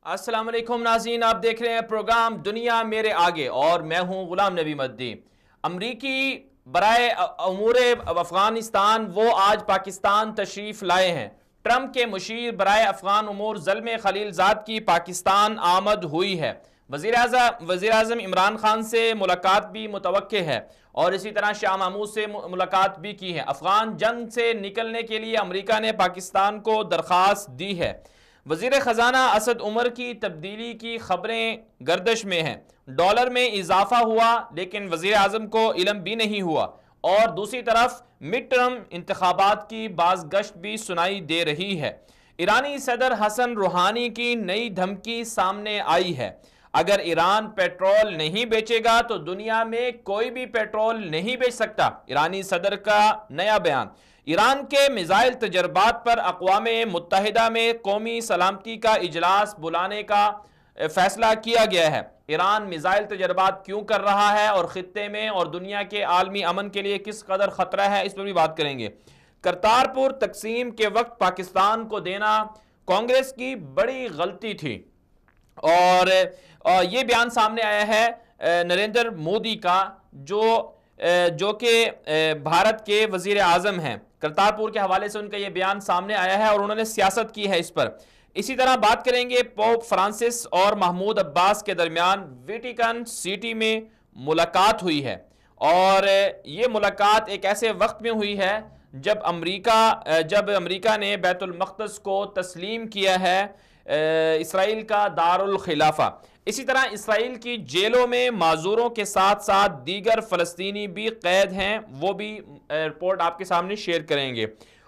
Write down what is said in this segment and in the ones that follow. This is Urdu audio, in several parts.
السلام علیکم ناظرین، آپ دیکھ رہے ہیں پروگرام دنیا میرے آگے اور میں ہوں غلام نبی مدی۔ امریکی برائے امور افغانستان وہ آج پاکستان تشریف لائے ہیں۔ ٹرمپ کے مشیر برائے افغان امور زلمے خلیل زاد کی پاکستان آمد ہوئی ہے۔ وزیر اعظم عمران خان سے ملاقات بھی متوقع ہے اور اسی طرح شاہ محمود سے ملاقات بھی کی ہے۔ افغان جنگ سے نکلنے کے لیے امریکہ نے پاکستان کو درخواست دی ہے۔ وزیر خزانہ اسد عمر کی تبدیلی کی خبریں گردش میں ہیں۔ ڈالر میں اضافہ ہوا لیکن وزیر اعظم کو علم بھی نہیں ہوا، اور دوسری طرف مڈ ٹرم انتخابات کی بازگشت بھی سنائی دے رہی ہے۔ ایرانی صدر حسن روحانی کی نئی دھمکی سامنے آئی ہے۔ اگر ایران پیٹرول نہیں بیچے گا تو دنیا میں کوئی بھی پیٹرول نہیں بیچ سکتا، ایرانی صدر کا نیا بیان۔ ایران کے میزائل تجربات پر اقوام متحدہ میں قومی سلامتی کا اجلاس بلانے کا فیصلہ کیا گیا ہے۔ ایران میزائل تجربات کیوں کر رہا ہے اور خطے میں اور دنیا کے عالمی امن کے لیے کس قدر خطرہ ہے، اس پر بھی بات کریں گے۔ کرتارپور تقسیم کے وقت پاکستان کو دینا کانگریس کی بڑی غلطی تھی، اور یہ بیان سامنے آیا ہے نریندر مودی کا، جو کہ بھارت کے وزیر اعظم ہیں۔ کرتارپور کے حوالے سے ان کا یہ بیان سامنے آیا ہے اور انہوں نے سیاست کی ہے اس پر۔ اسی طرح بات کریں گے پوپ فرانسس اور محمود عباس کے درمیان ویٹیکن سٹی میں ملاقات ہوئی ہے، اور یہ ملاقات ایک ایسے وقت میں ہوئی ہے جب امریکہ نے بیت المقدس کو تسلیم کیا ہے، اسرائیل کا دارالخلافہ۔ اسی طرح اسرائیل کی جیلوں میں معذوروں کے ساتھ ساتھ دیگر فلسطینی بھی قید ہیں، وہ بھی رپورٹ آپ کے سامنے شیئر کریں گے۔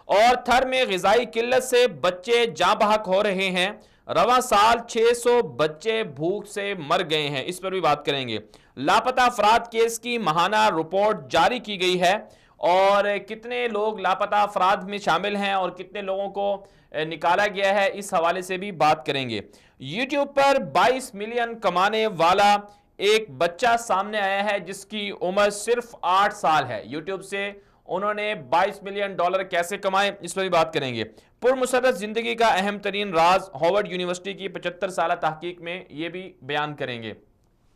اور تھر میں غذائی قلت سے بچے جاں بحق ہو رہے ہیں، رواں سال 600 بچے بھوک سے مر گئے ہیں، اس پر بھی بات کریں گے۔ لاپتہ افراد کیس کی ماہانہ رپورٹ جاری کی گئی ہے، اور کتنے لوگ لاپتہ افراد میں شامل ہیں اور کتنے لوگوں کو نکالا گیا ہے، اس حوالے سے بھی بات کریں گے۔ یوٹیوب پر 22 ملین کمانے والا ایک بچہ سامنے آیا ہے جس کی عمر صرف 8 سال ہے۔ یوٹیوب سے انہوں نے 22 ملین ڈالر کیسے کمائے، اس پر بھی بات کریں گے۔ پرمسرت زندگی کا اہم ترین راز، ہارورڈ یونیورسٹی کی 75 سالہ تحقیق میں یہ بھی بیان کریں گے۔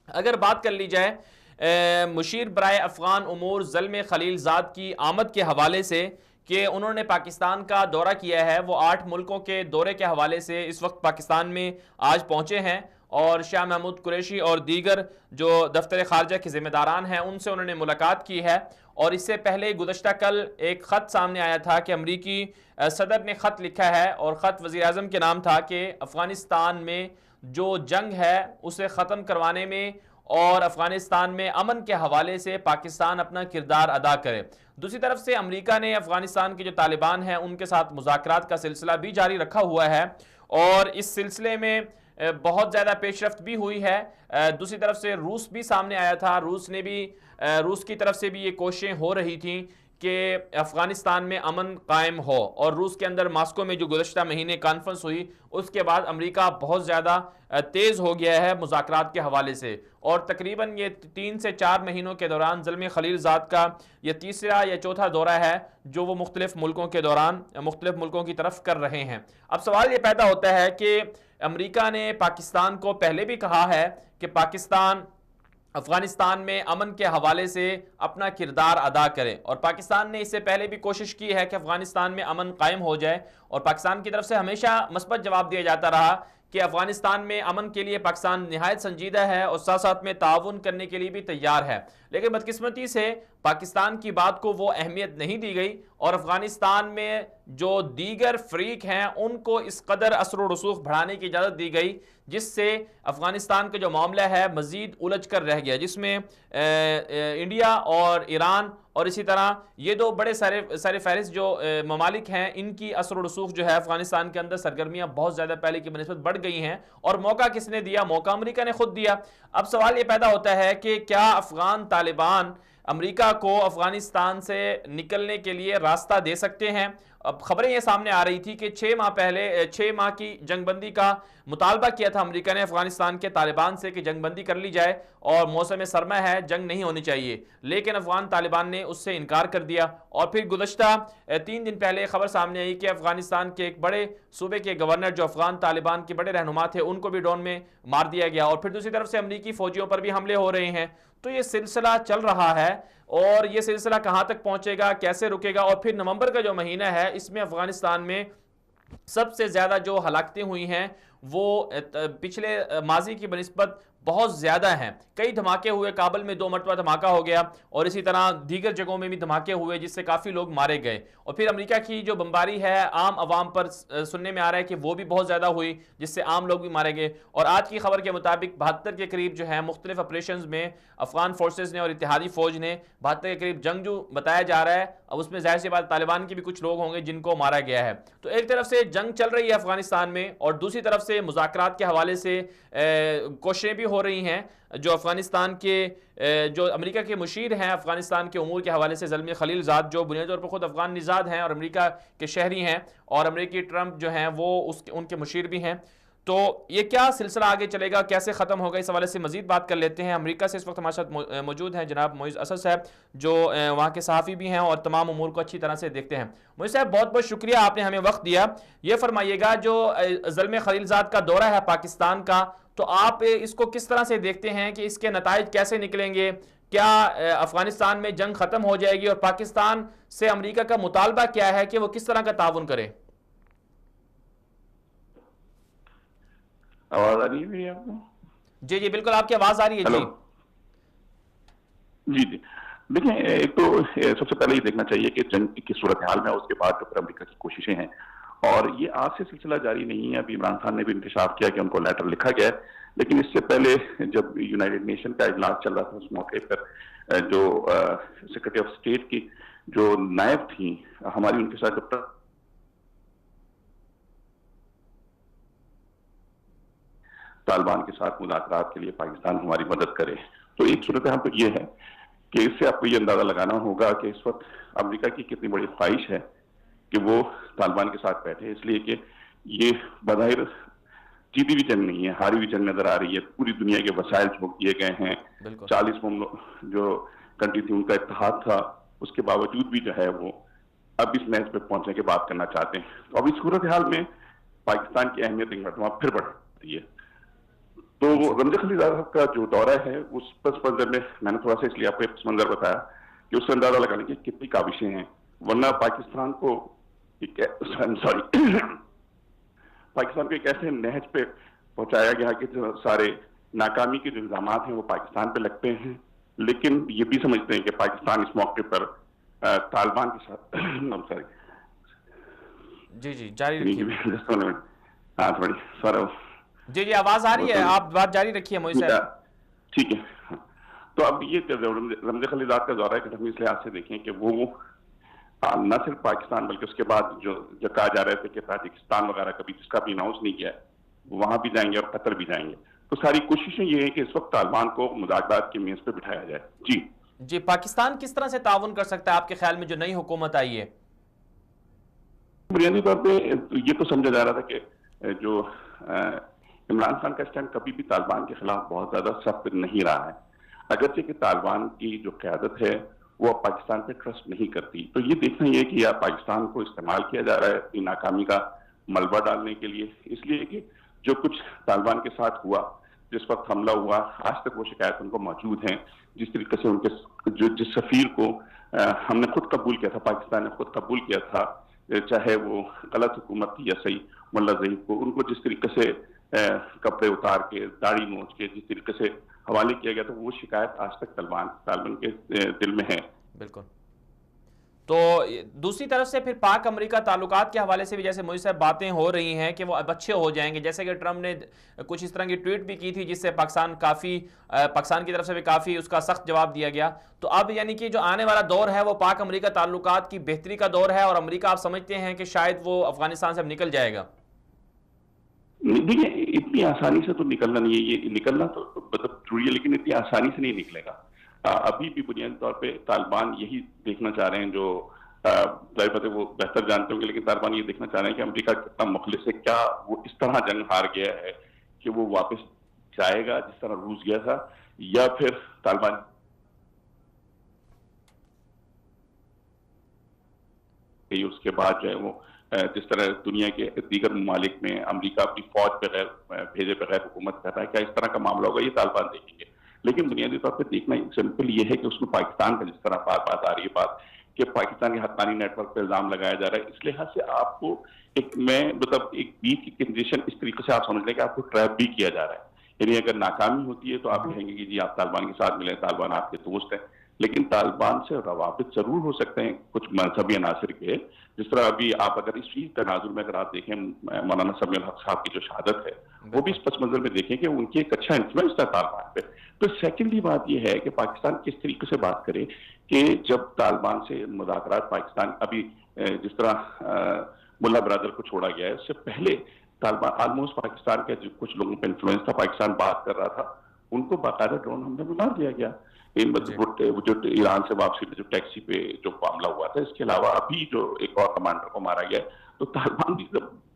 اگر بات کر لی جائے مشیر برائے افغان امور زلمے خلیل زاد کی آمد کے حوالے سے کہ انہوں نے پاکستان کا دورہ کیا ہے، وہ 8 ملکوں کے دورے کے حوالے سے اس وقت پاکستان میں آج پہنچے ہیں، اور شاہ محمود قریشی اور دیگر جو دفتر خارجہ کے ذمہ داران ہیں ان سے انہوں نے ملاقات کی ہے۔ اور اس سے پہلے گزشتہ کل ایک خط سامنے آیا تھا کہ امریکی صدر نے خط لکھا ہے، اور خط وزیر اعظم کے نام تھا کہ افغانستان میں جو جنگ ہے اسے ختم کروانے میں اور افغانستان میں امن کے حوالے سے پاکستان اپنا کردار ادا کرے۔ دوسری طرف سے امریکہ نے افغانستان کے جو طالبان ہیں ان کے ساتھ مذاکرات کا سلسلہ بھی جاری رکھا ہوا ہے، اور اس سلسلے میں بہت زیادہ پیش رفت بھی ہوئی ہے۔ دوسری طرف سے روس بھی سامنے آیا تھا، روس کی طرف سے بھی یہ کوششیں ہو رہی تھیں کہ افغانستان میں امن قائم ہو، اور روس کے اندر ماسکو میں جو گزشتہ مہینے کانفرنس ہوئی اس کے بعد امریکہ بہت زیادہ تیز ہو گیا ہے مذاکرات کے حوالے سے، اور تقریباً یہ 3 سے 4 مہینوں کے دوران زلمے خلیل زاد کا یہ تیسرا یا چوتھا دورہ ہے جو وہ مختلف ملکوں کی طرف کر رہے ہیں۔ اب سوال یہ پیدا ہوتا ہے کہ امریکہ نے پاکستان کو پہلے بھی کہا ہے کہ پاکستان افغانستان میں امن کے حوالے سے اپنا کردار ادا کرے، اور پاکستان نے اس سے پہلے بھی کوشش کی ہے کہ افغانستان میں امن قائم ہو جائے، اور پاکستان کی طرف سے ہمیشہ مثبت جواب دیا جاتا رہا کہ افغانستان میں امن کے لیے پاکستان نہایت سنجیدہ ہے اور ساتھ ساتھ میں تعاون کرنے کے لیے بھی تیار ہے۔ لیکن بدقسمتی سے پاکستان کی بات کو وہ اہمیت نہیں دی گئی، اور افغانستان میں جو دیگر فریق ہیں ان کو اس قدر اثر و رسوخ بڑھانے کی اجازت دی گئی، جس سے افغانستان کا جو معاملہ ہے مزید الجھ کر رہ گیا، جس میں انڈیا اور ایران اور اسی طرح یہ دو بڑے سر فہرست جو ممالک ہیں ان کی اثر و رسوخ جو ہے افغانستان کے اندر سرگرمیاں بہت زیادہ پہلے کی بنسبت بڑھ گئی ہیں، اور موقع کس نے دیا؟ موقع امریکہ نے خود دیا۔ اب سوال یہ پیدا ہوتا ہے کہ کیا افغان طالبان امریکہ کو افغانستان سے نکلنے کے لیے راستہ دے سکتے ہیں؟ اب خبریں یہ سامنے آ رہی تھی کہ 6 ماہ کی جنگ بندی کا مطالبہ کیا تھا امریکہ نے افغانستان کے طالبان سے کہ جنگ بندی کر لی جائے اور موسم سرما ہے، جنگ نہیں ہونی چاہیے، لیکن افغان طالبان نے اس سے انکار کر دیا. اور پھر گزشتہ 3 دن پہلے خبر سامنے آئی کہ افغانستان کے ایک بڑے صوبے کے گورنر جو افغان طالبان کے بڑے رہنما تھے ان کو بھی ڈرون میں مار دیا گیا. اور پھر دوسری طرف سے امریکی فوجیوں پر بھی حملے ہو رہے ہیں. تو یہ سلسلہ چل رہا ہے اور یہ سلسلہ کہاں تک پہنچے گا، کیسے رکے گا؟ اور پھر نومبر کا جو مہینہ ہے اس میں افغانستان میں سب سے زیادہ جو ہلاکتیں ہوئی ہیں وہ پچھلے ماضی کی بنسبت بہت زیادہ ہیں. کئی دھماکے ہوئے، کابل میں 2 مرتبہ دھماکہ ہو گیا اور اسی طرح دیگر جگہوں میں بھی دھماکے ہوئے جس سے کافی لوگ مارے گئے. اور پھر امریکہ کی جو بمباری ہے عام عوام پر سننے میں آ رہا ہے کہ وہ بھی بہت زیادہ ہوئی جس سے عام لوگ بھی مارے گئے. اور آج کی خبر کے مطابق 72 کے قریب جو ہے مختلف آپریشنز میں افغان فورسز نے اور اتحادی فوج نے 72 کے قریب جنگجو بتایا جا رہا ہے. اب اس میں ظاہر سی بات طالبان کے بھی کچھ لوگ ہوں گے جن کو مارا گیا ہے. تو ایک طرف سے جنگ چل رہی ہے افغانستان میں اور دوسری طرف سے مذاکرات کے حوالے سے کوششیں بھی ہو رہی ہیں. جو افغانستان کے جو امریکہ کے مشیر ہیں افغانستان کے امور کے حوالے سے زلمے خلیل زاد، جو بنیادی طور پر خود افغان نژاد ہیں اور امریکہ کے شہری ہیں اور امریکی ٹرمپ جو ہیں وہ ان کے مشیر بھی ہیں. تو یہ کیا سلسلہ آگے چلے گا، کیسے ختم ہوگا، اس حوالے سے مزید بات کر لیتے ہیں. امریکہ سے اس وقت ہمارے ساتھ موجود ہیں جناب معیز اسد صاحب جو وہاں کے صحافی بھی ہیں اور تمام امور کو اچھی طرح سے دیکھتے ہیں. معیز صاحب بہت بہت شکریہ، آپ نے ہمیں وقت دیا. یہ فرمائیے گا جو زلمے خلیل زاد کا دورہ ہے پاکستان کا، تو آپ اس کو کس طرح سے دیکھتے ہیں کہ اس کے نتائج کیسے نکلیں گے؟ کیا افغانستان میں جنگ ختم ہو جائے گی اور پاکستان سے امریکہ کا مطالبہ کیا ہے کہ وہ کس طرح کا تعاون کرے؟ آواز آ رہی ہے میری آپ کو؟ جی جی بالکل آپ کی آواز آ رہی ہے. جی جی دیکھیں، ایک تو سب سے پہلے یہ دیکھنا چاہیے کہ جنگ کی صورتحال میں اس کے بعد جو پھر امریکہ کی کوششیں ہیں، اور یہ آج سے سلسلہ جاری نہیں ہے. ابھی عمران خان نے بھی انکشاف کیا کہ ان کو لیٹر لکھا گیا ہے، لیکن اس سے پہلے جب یونائیٹڈ نیشن کا اجلاس چل رہا تھا اس موقع پر جو سیکرٹری آف اسٹیٹ کی جو نائب تھیں ہماری، ان کے ساتھ جب طالبان کے ساتھ مذاکرات کے لیے پاکستان ہماری مدد کرے، تو ایک صورتحال تو یہ ہے کہ اس سے آپ کو یہ اندازہ لگانا ہوگا کہ اس وقت امریکہ کی کتنی بڑی خواہش ہے کہ وہ طالبان کے ساتھ بیٹھے، اس لیے کہ یہ بظاہر جیتی بھی جنگ نہیں ہے، ہاری بھی جنگ نظر آ رہی ہے. پوری دنیا کے وسائل جھونک دیے گئے ہیں. 40 جو کنٹری تھی ان کا اتحاد تھا، اس کے باوجود بھی جو ہے وہ اب اس میچ پہ پہنچنے کی بات کرنا چاہتے ہیں. تو اب اس صورتحال میں پاکستان کی اہمیت ایک مرتبہ پھر بڑھتی ہے. تو رمضان خلیل صاحب کا جو دورہ ہے اس پس منظر میں نے تھوڑا سا اس لیے آپ کو پس منظر بتایا کہ اس سے اندازہ لگانے کی کتنی کاوشیں ہیں. ورنہ پاکستان کو پاکستان کو ایک ایسے نہج پہ پہنچایا گیا کہ سارے ناکامی کے جو الزامات ہیں وہ پاکستان پہ لگتے ہیں، لیکن یہ بھی سمجھتے ہیں کہ پاکستان اس موقع پر طالبان کے ساتھ جی جی جاری رکھیے. ہاں تھوڑی سر جی جی آواز آ رہی ہے، آپ بات جاری رکھیے معیز صاحب. ٹھیک ہے. تو اب یہ رمضان خلیل زاد کا دورہ ہے کہ ہم اس لحاظ سے دیکھیں کہ وہ نہ صرف پاکستان بلکہ اس کے بعد جو کہا جا رہا ہے کہ تاجکستان وغیرہ کبھی جس کا بھی اناؤنس نہیں کیا ہے وہاں بھی جائیں گے اور قطر بھی جائیں گے. تو ساری کوششیں یہ ہیں کہ اس وقت طالبان کو مذاکرات کی میز پہ بٹھایا جائے. جی پاکستان کس طرح سے تعاون کر سکتا ہے آپ کے خیال میں جو نئی حکومت آئی ہے؟ بنیادی طور پہ یہ تو سمجھا جا رہا تھا کہ جو عمران خان کا اسٹینڈ کبھی بھی طالبان کے خلاف بہت زیادہ سخت نہیں رہا ہے، اگرچہ کہ طالبان کی جو قیادت ہے وہ اب پاکستان پہ ٹرسٹ نہیں کرتی. تو یہ دیکھنا یہ کہ پاکستان کو استعمال کیا جا رہا ہے اپنی ناکامی کا ملبہ ڈالنے کے لیے، اس لیے کہ جو کچھ طالبان کے ساتھ ہوا، جس وقت حملہ ہوا، آج تک وہ شکایت ان کو موجود ہیں. جس طریقے سے ان کے جس سفیر کو ہم نے خود قبول کیا تھا، پاکستان نے خود قبول کیا تھا، چاہے وہ غلط حکومت تھی یا صحیح، ملا ظہیر کو، ان کو جس طریقے سے کپڑے اتار کے داڑھی نوچ کے جس طریقے سے حوالے کیا گیا، تو وہ شکایت آج تک طالبان کے دل میں ہے. بالکل. تو دوسری طرف سے پھر پاک امریکہ تعلقات کے حوالے سے بھی جیسے معیز صاحب باتیں ہو رہی ہیں کہ وہ اب اچھے ہو جائیں گے، جیسے کہ ٹرمپ نے کچھ اس طرح کی ٹویٹ بھی کی تھی جس سے پاکستان کی طرف سے بھی کافی اس کا سخت جواب دیا گیا. تو اب یعنی کہ جو آنے والا دور ہے وہ پاک امریکہ تعلقات کی بہتری کا دور ہے اور امریکہ آپ سمجھتے ہیں کہ شاید وہ افغانستان سے اب نکل جائے گا؟ دیکھیں اتنی آسانی سے تو نکلنا نہیں ہے، یہ نکلنا تو مطلب ضروری ہے لیکن اتنی آسانی سے نہیں نکلے گا. ابھی بھی بنیادی طور پہ طالبان یہی دیکھنا چاہ رہے ہیں جو ظاہر بات ہے وہ بہتر جانتے ہوں گے، لیکن طالبان یہ دیکھنا چاہ رہے ہیں کہ امریکہ کتنا مخلص ہے، کیا وہ اس طرح جنگ ہار گیا ہے کہ وہ واپس جائے گا جس طرح روس گیا تھا، یا پھر طالبان اس کے بعد جو ہے وہ جس طرح دنیا کے دیگر ممالک میں امریکہ اپنی فوج بھیجے بغیر حکومت کر رہا ہے، کیا اس طرح کا معاملہ ہوگا، یہ طالبان دیکھیں گے. لیکن بنیادی طور پہ دیکھنا سمپل یہ ہے کہ اس میں پاکستان کا جس طرح بات آ رہی ہے بات کہ پاکستان کے حقانی نیٹ ورک پہ الزام لگایا جا رہا ہے، اس لحاظ سے آپ کو ایک بیچ کی کنڈیشن اس طریقے سے آپ سمجھ لیں کہ آپ کو ٹریپ بھی کیا جا رہا ہے. یعنی اگر ناکامی ہوتی ہے تو آپ کہیں گے کہ جی آپ طالبان کے ساتھ ملیں، طالبان آپ کے دوست ہیں، لیکن طالبان سے روابط ضرور ہو سکتے ہیں کچھ مذہبی عناصر کے. جس طرح ابھی آپ اگر اسی تناظر میں اگر آپ دیکھیں مولانا سمیع الحق صاحب کی جو شہادت ہے وہ بھی اس پس منظر میں دیکھیں کہ ان کی ایک اچھا انفلوئنس تھا طالبان پہ. تو سیکنڈلی بات یہ ہے کہ پاکستان کس طریقے سے بات کرے کہ جب طالبان سے مذاکرات پاکستان ابھی جس طرح ملا برادر کو چھوڑا گیا ہے، اس سے پہلے طالبان آلموسٹ پاکستان کے جو کچھ لوگوں پہ انفلوئنس تھا، پاکستان بات کر رہا تھا، ان کو باقاعدہ ڈرون حملے میں مار دیا گیا. جو ایران سے واپسی پہ جو ٹیکسی پہ جو معاملہ ہوا تھا، اس کے علاوہ ابھی جو ایک اور کمانڈر کو مارا گیا ہے. تو طالبان بھی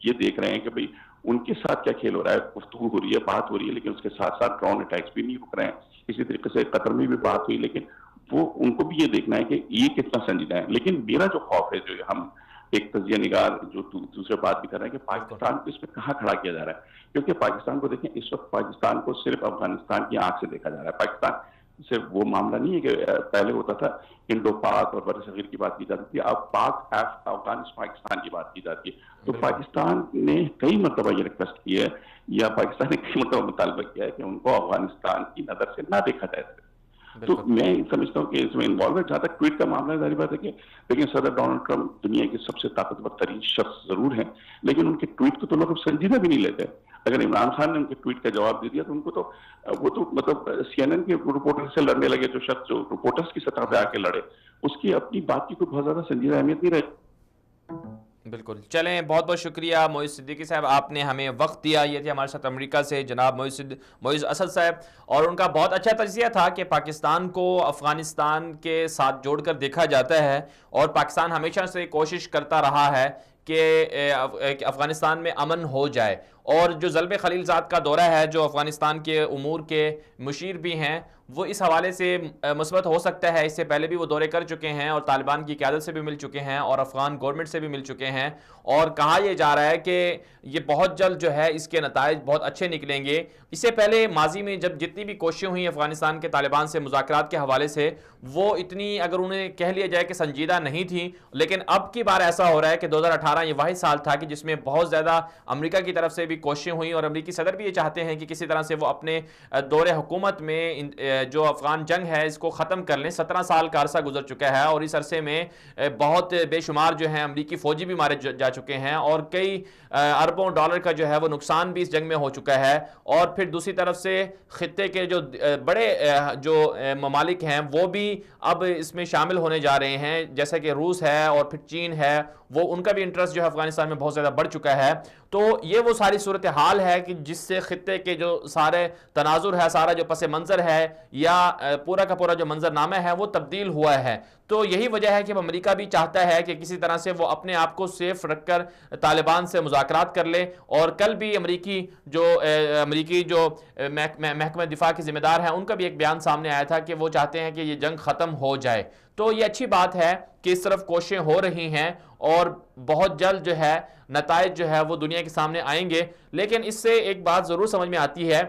یہ دیکھ رہے ہیں کہ بھئی ان کے ساتھ کیا کھیل ہو رہا ہے، گفتگو ہو رہی ہے، بات ہو رہی ہے، لیکن اس کے ساتھ ساتھ ڈرون اٹیکس بھی نہیں رک رہے ہیں. اسی طریقے سے قطر میں بھی بات ہوئی، لیکن وہ ان کو بھی یہ دیکھنا ہے کہ یہ کتنا سنجیدہ ہے. لیکن میرا جو خوف ہے، جو ہم ایک تجزیہ نگار جو دوسرے بات بھی کر رہے ہیں کہ پاکستان کو اس میں کہاں کھڑا کیا جا رہا ہے. کیونکہ پاکستان کو دیکھیں، اس وقت پاکستان کو صرف افغانستان کی آنکھ سے دیکھا جا رہا ہے. پاکستان صرف وہ معاملہ نہیں ہے کہ پہلے ہوتا تھا انڈو پاک اور بر صغیر کی بات کی جاتی تھی، اب پاک پاکستان کی بات کی جاتی ہے. تو پاکستان نے کئی مرتبہ یہ ریکویسٹ کی ہے یا پاکستان نے کئی مرتبہ مطالبہ کیا ہے کہ ان کو افغانستان کی نظر سے نہ دیکھا جائے. تو میں سمجھتا ہوں کہ اس میں انوالو ہے. جہاں تک ٹویٹ کا معاملہ ہے، ظاہر بات ہے کہ لیکن صدر ڈونلڈ ٹرمپ دنیا کے سب سے طاقتور ترین شخص ضرور ہیں، لیکن ان کے ٹویٹ کو تو لوگ سنجیدہ بھی نہیں لیتے. اگر عمران خان نے ان کے ٹویٹ کا جواب دے دیا تو ان کو تو وہ تو مطلب سی این این کے رپورٹر سے لڑنے لگے. جو شخص جو رپورٹرز کی سطح پہ آ کے لڑے، اس کی اپنی بات کی کوئی بہت زیادہ سنجیدہ اہمیت نہیں رہی. بالکل. چلیں، بہت بہت شکریہ معیز صدیقی صاحب، آپ نے ہمیں وقت دیا. یہ تھے ہمارے ساتھ امریکہ سے جناب معیز اسد صاحب، اور ان کا بہت اچھا تجزیہ تھا کہ پاکستان کو افغانستان کے ساتھ جوڑ کر دیکھا جاتا ہے، اور پاکستان ہمیشہ سے کوشش کرتا رہا ہے کہ افغانستان میں امن ہو جائے. اور جو زلمے خلیل زاد کا دورہ ہے، جو افغانستان کے امور کے مشیر بھی ہیں، وہ اس حوالے سے مثبت ہو سکتا ہے. اس سے پہلے بھی وہ دورے کر چکے ہیں اور طالبان کی قیادت سے بھی مل چکے ہیں اور افغان گورنمنٹ سے بھی مل چکے ہیں، اور کہا یہ جا رہا ہے کہ یہ بہت جلد جو ہے اس کے نتائج بہت اچھے نکلیں گے. اس سے پہلے ماضی میں جب جتنی بھی کوششیں ہوئیں افغانستان کے طالبان سے مذاکرات کے حوالے سے، وہ اتنی اگر انہیں کہہ لیا جائے کہ سنجیدہ نہیں تھیں. لیکن اب کی بار ایسا ہو رہا ہے کہ 2018 یہ واحد سال تھا کہ جس میں بہت زیادہ امریکہ کی طرف سے بھی کوششیں ہوئیں، اور امریکی صدر بھی یہ چاہتے ہیں کہ کسی طرح سے وہ اپنے دور حکومت میں جو افغان جنگ ہے اس کو ختم کر لیں. 17 سال کا عرصہ گزر چکا ہے، اور اس عرصے میں بہت بے شمار جو ہیں امریکی فوجی بھی مارے جا چکے ہیں، اور کئی اربوں ڈالر کا جو ہے وہ نقصان بھی اس جنگ میں ہو چکا ہے. اور پھر دوسری طرف سے خطے کے جو بڑے جو ممالک ہیں وہ بھی اب اس میں شامل ہونے جا رہے ہیں، جیسا کہ روس ہے اور پھر چین ہے، وہ ان کا بھی انٹرسٹ جو ہے افغانستان میں بہت زیادہ بڑھ چکا ہے. تو یہ وہ ساری صورتحال ہے کہ جس سے خطے کے جو سارے تناظر ہے، سارا جو پس منظر ہے یا پورا کا پورا جو منظر نامہ ہے وہ تبدیل ہوا ہے. تو یہی وجہ ہے کہ امریکہ بھی چاہتا ہے کہ کسی طرح سے وہ اپنے آپ کو سیف رکھ کر طالبان سے مذاکرات کر لے. اور کل بھی امریکی جو محکمہ دفاع کے ذمہ دار ہیں، ان کا بھی ایک بیان سامنے آیا تھا کہ وہ چاہتے ہیں کہ یہ جنگ ختم ہو جائے. تو یہ اچھی بات ہے کہ اس طرف کوششیں ہو رہی ہیں، اور بہت جلد جو ہے نتائج جو ہے وہ دنیا کے سامنے آئیں گے. لیکن اس سے ایک بات ضرور سمجھ میں آتی ہے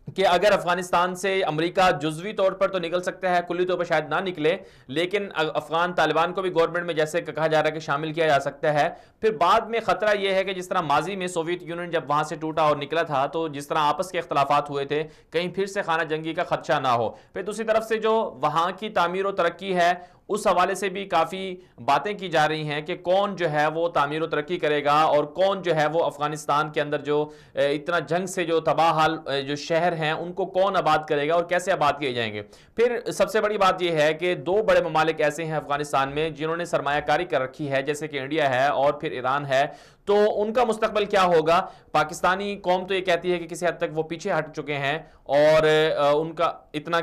کہ اگر افغانستان سے امریکہ جزوی طور پر تو نکل سکتا ہے، کلی طور پر شاید نہ نکلے، لیکن افغان طالبان کو بھی گورنمنٹ میں جیسے کہا جا رہا ہے کہ شامل کیا جا سکتا ہے. پھر بعد میں خطرہ یہ ہے کہ جس طرح ماضی میں سوویت یونین جب وہاں سے ٹوٹا اور نکلا تھا، تو جس طرح آپس کے اختلافات ہوئے تھے، کہیں پھر سے خانہ جنگی کا خدشہ نہ ہو. پھر دوسری طرف سے جو وہاں کی تعمیر و ترقی ہے، اس حوالے سے بھی کافی باتیں کی جا رہی ہیں کہ کون جو ہے وہ تعمیر و ترقی کرے گا، اور کون جو ہے وہ افغانستان کے اندر جو اتنا جنگ سے جو تباہ حال جو شہر ہیں ان کو کون آباد کرے گا اور کیسے آباد کیے جائیں گے. پھر سب سے بڑی بات یہ ہے کہ 2 بڑے ممالک ایسے ہیں افغانستان میں جنہوں نے سرمایہ کاری کر رکھی ہے، جیسے کہ انڈیا ہے اور پھر ایران ہے. تو ان کا مستقبل کیا ہوگا؟ پاکستانی قوم تو یہ کہتی ہے کہ کسی حد تک وہ پیچھے ہٹ چکے ہیں اور ان کا اتنا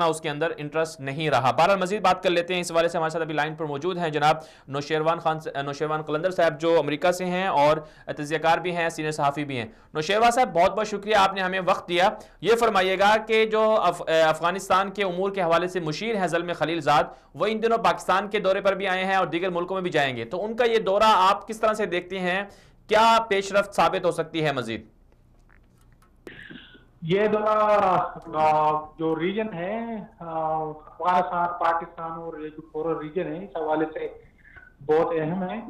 اس کے اندر انٹرسٹ نہیں رہا. بہرحال مزید بات کر لیتے ہیں اس حوالے سے. ہمارے ساتھ ابھی لائن پر موجود ہیں جناب نوشیروان قلندر صاحب جو امریکہ سے ہیں اور تجزیہ کار بھی ہیں, سینئر صحافی بھی ہیں. نوشیروان صاحب بہت بہت شکریہ, آپ نے ہمیں وقت دیا. یہ فرمائیے گا کہ جو افغانستان کے امور کے حوالے سے مشیر ہیں زلمے خلیل زاد, وہ ان دنوں پاکستان کے دورے پر بھی آئے ہیں اور دیگر ملکوں میں بھی جائیں گے, تو ان کا یہ دورہ آپ کس طرح سے دیکھتے ہیں؟ کیا پیش رفت ثابت ہو سکتی ہے مزید؟ یہ دورہ جو ریجن ہے افغانستان, پاکستان اور یہ جو پورا ریجن ہے اس حوالے سے بہت اہم ہے,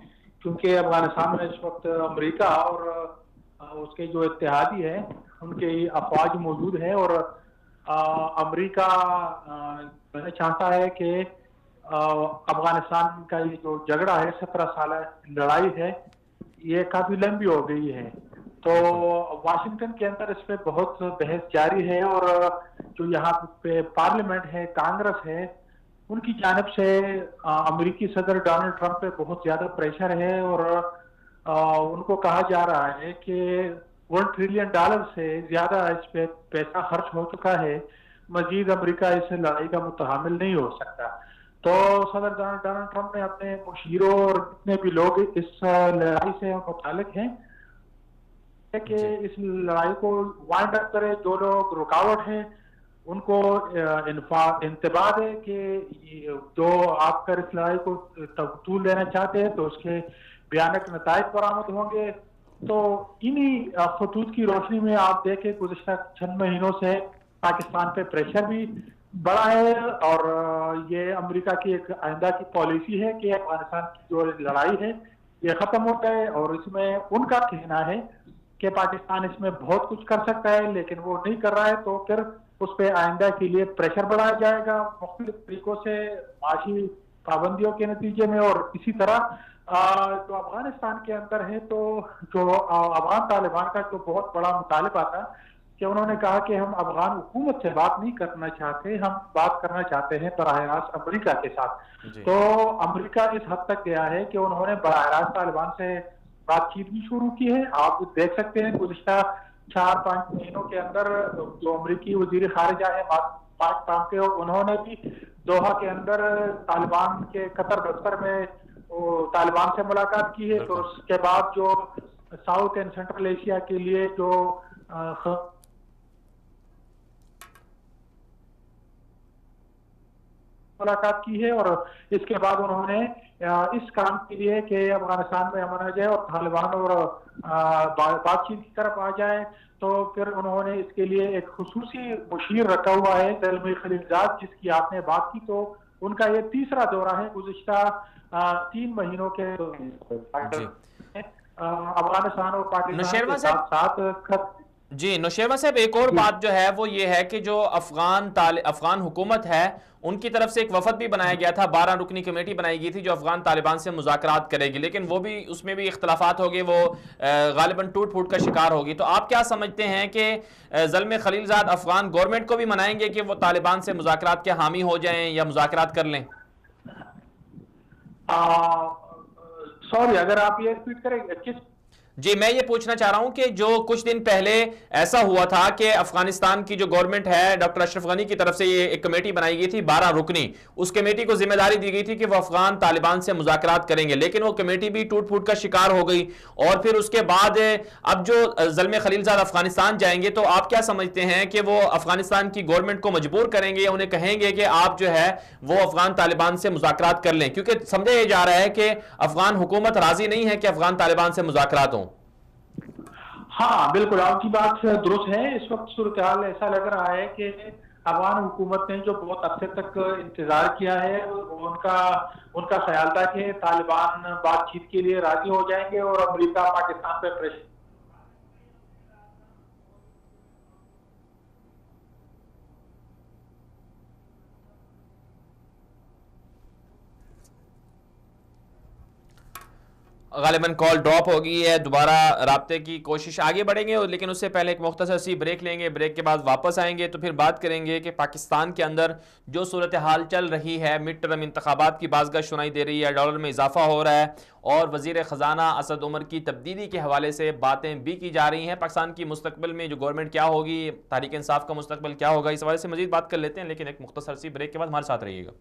کیونکہ افغانستان میں اس وقت امریکہ اور اس کے جو اتحادی ہیں ان کے افواج موجود ہیں, اور امریکہ چاہتا ہے کہ افغانستان کا یہ جو جھگڑا ہے 17 سالہ لڑائی ہے یہ کافی لمبی ہو گئی ہے. تو واشنگٹن کے اندر اس پہ بہت بحث جاری ہے, اور جو یہاں پہ پارلیمنٹ ہے, کانگریس ہے, ان کی جانب سے امریکی صدر ڈونلڈ ٹرمپ پہ بہت زیادہ پریشر ہے, اور ان کو کہا جا رہا ہے کہ $1 ٹریلین سے زیادہ اس پہ پیسہ خرچ ہو چکا ہے, مزید امریکہ اس لڑائی کا متحمل نہیں ہو سکتا. تو صدر ڈونلڈ ٹرمپ نے اپنے مشیروں اور جتنے بھی لوگ اس لڑائی سے متعلق ہیں کہ اس لڑائی کو وائنڈ اپ کرے, جو لوگ رکاوٹ ہیں ان کو انتباہ دے کہ جو آپ کر اس لڑائی کو طول دینا چاہتے ہیں تو اس کے بھیانک نتائج برآمد ہوں گے. تو انہی خطوط کی روشنی میں آپ دیکھیں گزشتہ چند مہینوں سے پاکستان پہ پریشر بھی بڑا ہے, اور یہ امریکہ کی ایک آئندہ کی پالیسی ہے کہ افغانستان کی جو لڑائی ہے یہ ختم ہو جائے, اور اس میں ان کا کہنا ہے کہ پاکستان اس میں بہت کچھ کر سکتا ہے لیکن وہ نہیں کر رہا ہے, تو پھر اس پہ آئندہ کے لیے پریشر بڑھایا جائے گا مختلف طریقوں سے, معاشی پابندیوں کے نتیجے میں. اور اسی طرح جو افغانستان کے اندر ہے تو جو افغان طالبان کا جو بہت بڑا مطالبہ تھا کہ انہوں نے کہا کہ ہم افغان حکومت سے بات نہیں کرنا چاہتے, ہم بات کرنا چاہتے ہیں براہ راست امریکہ کے ساتھ. تو امریکہ اس حد تک گیا ہے کہ انہوں نے براہ راست طالبان سے بات چیت بھی شروع کی ہے. آپ دیکھ سکتے ہیں گزشتہ 4-5 مہینوں کے اندر جو امریکی وزیر خارجہ ہے مائک پامپیو, انہوں نے بھی دوحہ کے اندر طالبان کے قطر دفتر میں طالبان سے ملاقات کی ہے. تو اس کے بعد جو ساؤتھ اینڈ سینٹرل ایشیا کے لیے جو ملاقات کی ہے, اور اس کے بعد انہوں نے اس کام کے لیے کہ افغانستان میں امن آ جائے اور طالبان اور بات چیت کی طرف آ جائے, تو پھر انہوں نے اس کے لیے ایک خصوصی مشیر رکھا ہوا ہے زلمے خلیل زاد جس کی آپ نے بات کی. تو ان کا یہ تیسرا دورہ ہے گزشتہ 3 مہینوں کے افغانستان اور پاکستان کے ساتھ ساتھ. جی نوشیروان صاحب, ایک اور بات جو ہے وہ یہ ہے کہ جو افغان حکومت ہے ان کی طرف سے ایک وفد بھی بنایا گیا تھا, 12 رکنی کمیٹی بنائی گئی تھی جو افغان طالبان سے مذاکرات کرے گی, لیکن وہ بھی اس میں بھی اختلافات ہو گئے, وہ غالباً ٹوٹ پھوٹ کا شکار ہوگی. تو آپ کیا سمجھتے ہیں کہ زلمے خلیل زاد افغان گورنمنٹ کو بھی منائیں گے کہ وہ طالبان سے مذاکرات کے حامی ہو جائیں یا مذاکرات کر لیں؟ سوری, اگر آپ یہ ریپیٹ کریں کس جی میں یہ پوچھنا چاہ رہا ہوں کہ جو کچھ دن پہلے ایسا ہوا تھا کہ افغانستان کی جو گورنمنٹ ہے ڈاکٹر اشرف غنی کی طرف سے یہ ایک کمیٹی بنائی گئی تھی 12 رکنی, اس کمیٹی کو ذمہ داری دی گئی تھی کہ وہ افغان طالبان سے مذاکرات کریں گے, لیکن وہ کمیٹی بھی ٹوٹ پھوٹ کا شکار ہو گئی, اور پھر اس کے بعد اب جو زلمے خلیل زاد افغانستان جائیں گے تو آپ کیا سمجھتے ہیں کہ وہ افغانستان کی گورنمنٹ کو مجبور کریں گے یا انہیں کہیں گے کہ آپ جو ہے وہ افغان طالبان سے مذاکرات کر لیں, کیونکہ سمجھا یہ جا رہا ہے کہ افغان حکومت راضی نہیں ہے کہ افغان طالبان سے مذاکرات ہوں؟ ہاں بالکل, آپ کی بات درست ہے. اس وقت صورتحال ایسا لگ رہا ہے کہ افغان حکومت نے جو بہت عرصے تک انتظار کیا ہے ان کا خیال تھا کہ طالبان بات چیت کے لیے راضی ہو جائیں گے اور امریکہ پاکستان پہ پریشر غالباً کال ڈراپ ہو گئی ہے، دوبارہ رابطے کی کوشش آگے بڑھیں گے، لیکن اس سے پہلے ایک مختصر سی بریک لیں گے. بریک کے بعد واپس آئیں گے تو پھر بات کریں گے کہ پاکستان کے اندر جو صورتحال چل رہی ہے، مڈ ٹرم انتخابات کی بازگشت سنائی دے رہی ہے، ڈالر میں اضافہ ہو رہا ہے اور وزیر خزانہ اسد عمر کی تبدیلی کے حوالے سے باتیں بھی کی جا رہی ہیں. پاکستان کی مستقبل میں جو گورنمنٹ کیا ہوگی، تحریک انصاف کا مستقبل کیا ہوگا، اس حوالے سے مزید بات کر لیتے ہیں، لیکن ایک مختصر سی بریک کے بعد ہمارے ساتھ رہیے گا.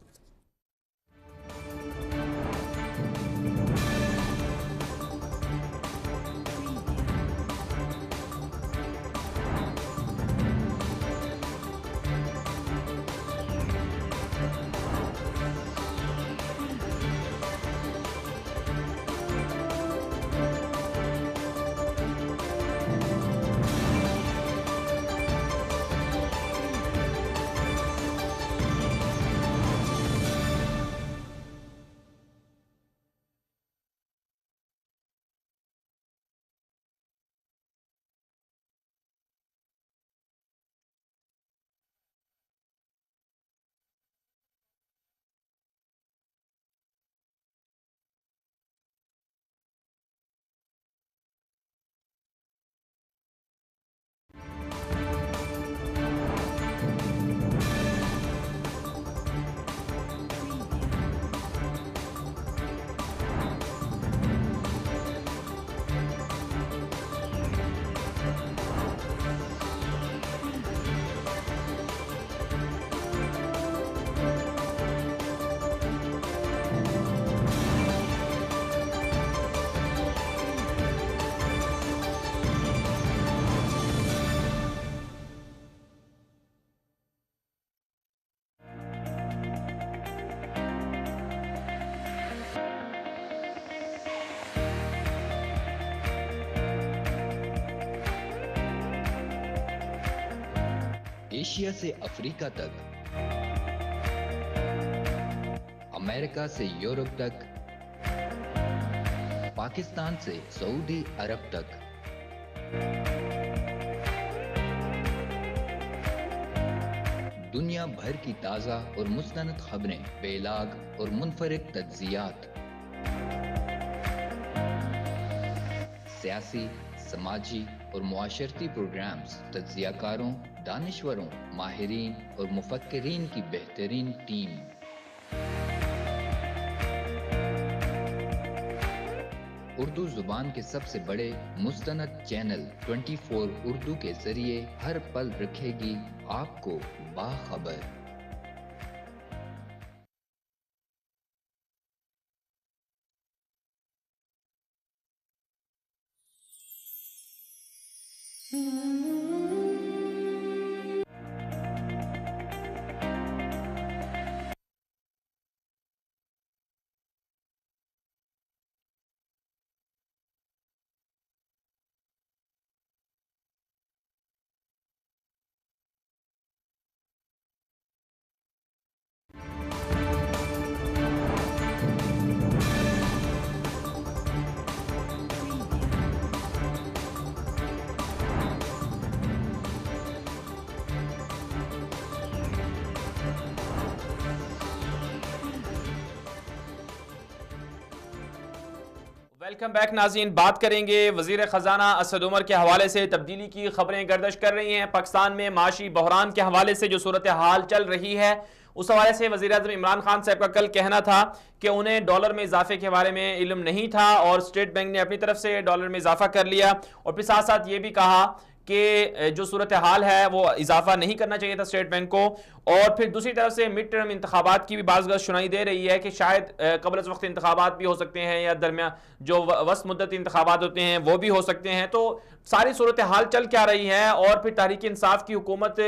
ایشیا سے افریقہ تک، امریکہ سے یورپ تک، پاکستان سے سعودی عرب تک، دنیا بھر کی تازہ اور مستند خبریں، بے لاگ اور منفرد تجزیات، سیاسی، سماجی اور معاشرتی پروگرامز، تجزیہ کاروں، دانشوروں، ماہرین اور مفکرین کی بہترین ٹیم. اردو زبان کے سب سے بڑے مستند چینل 24 اردو کے ذریعے ہر پل رکھے گی آپ کو باخبر. ویلکم بیک ناظرین. بات کریں گے وزیر خزانہ اسد عمر کے حوالے سے. تبدیلی کی خبریں گردش کر رہی ہیں. پاکستان میں معاشی بحران کے حوالے سے جو صورتحال چل رہی ہے اس حوالے سے وزیر اعظم عمران خان صاحب کا کل کہنا تھا کہ انہیں ڈالر میں اضافے کے بارے میں علم نہیں تھا اور اسٹیٹ بینک نے اپنی طرف سے ڈالر میں اضافہ کر لیا، اور پھر ساتھ ساتھ یہ بھی کہا کہ جو صورتحال ہے وہ اضافہ نہیں کرنا چاہیے تھا اسٹیٹ بینک کو. اور پھر دوسری طرف سے مڈ ٹرم انتخابات کی بھی بازگشت سنائی دے رہی ہے کہ شاید قبل از وقت انتخابات بھی ہو سکتے ہیں یا درمیان جو وسط مدت انتخابات ہوتے ہیں وہ بھی ہو سکتے ہیں. تو ساری صورتحال چل کیا رہی ہے اور پھر تحریک انصاف کی حکومت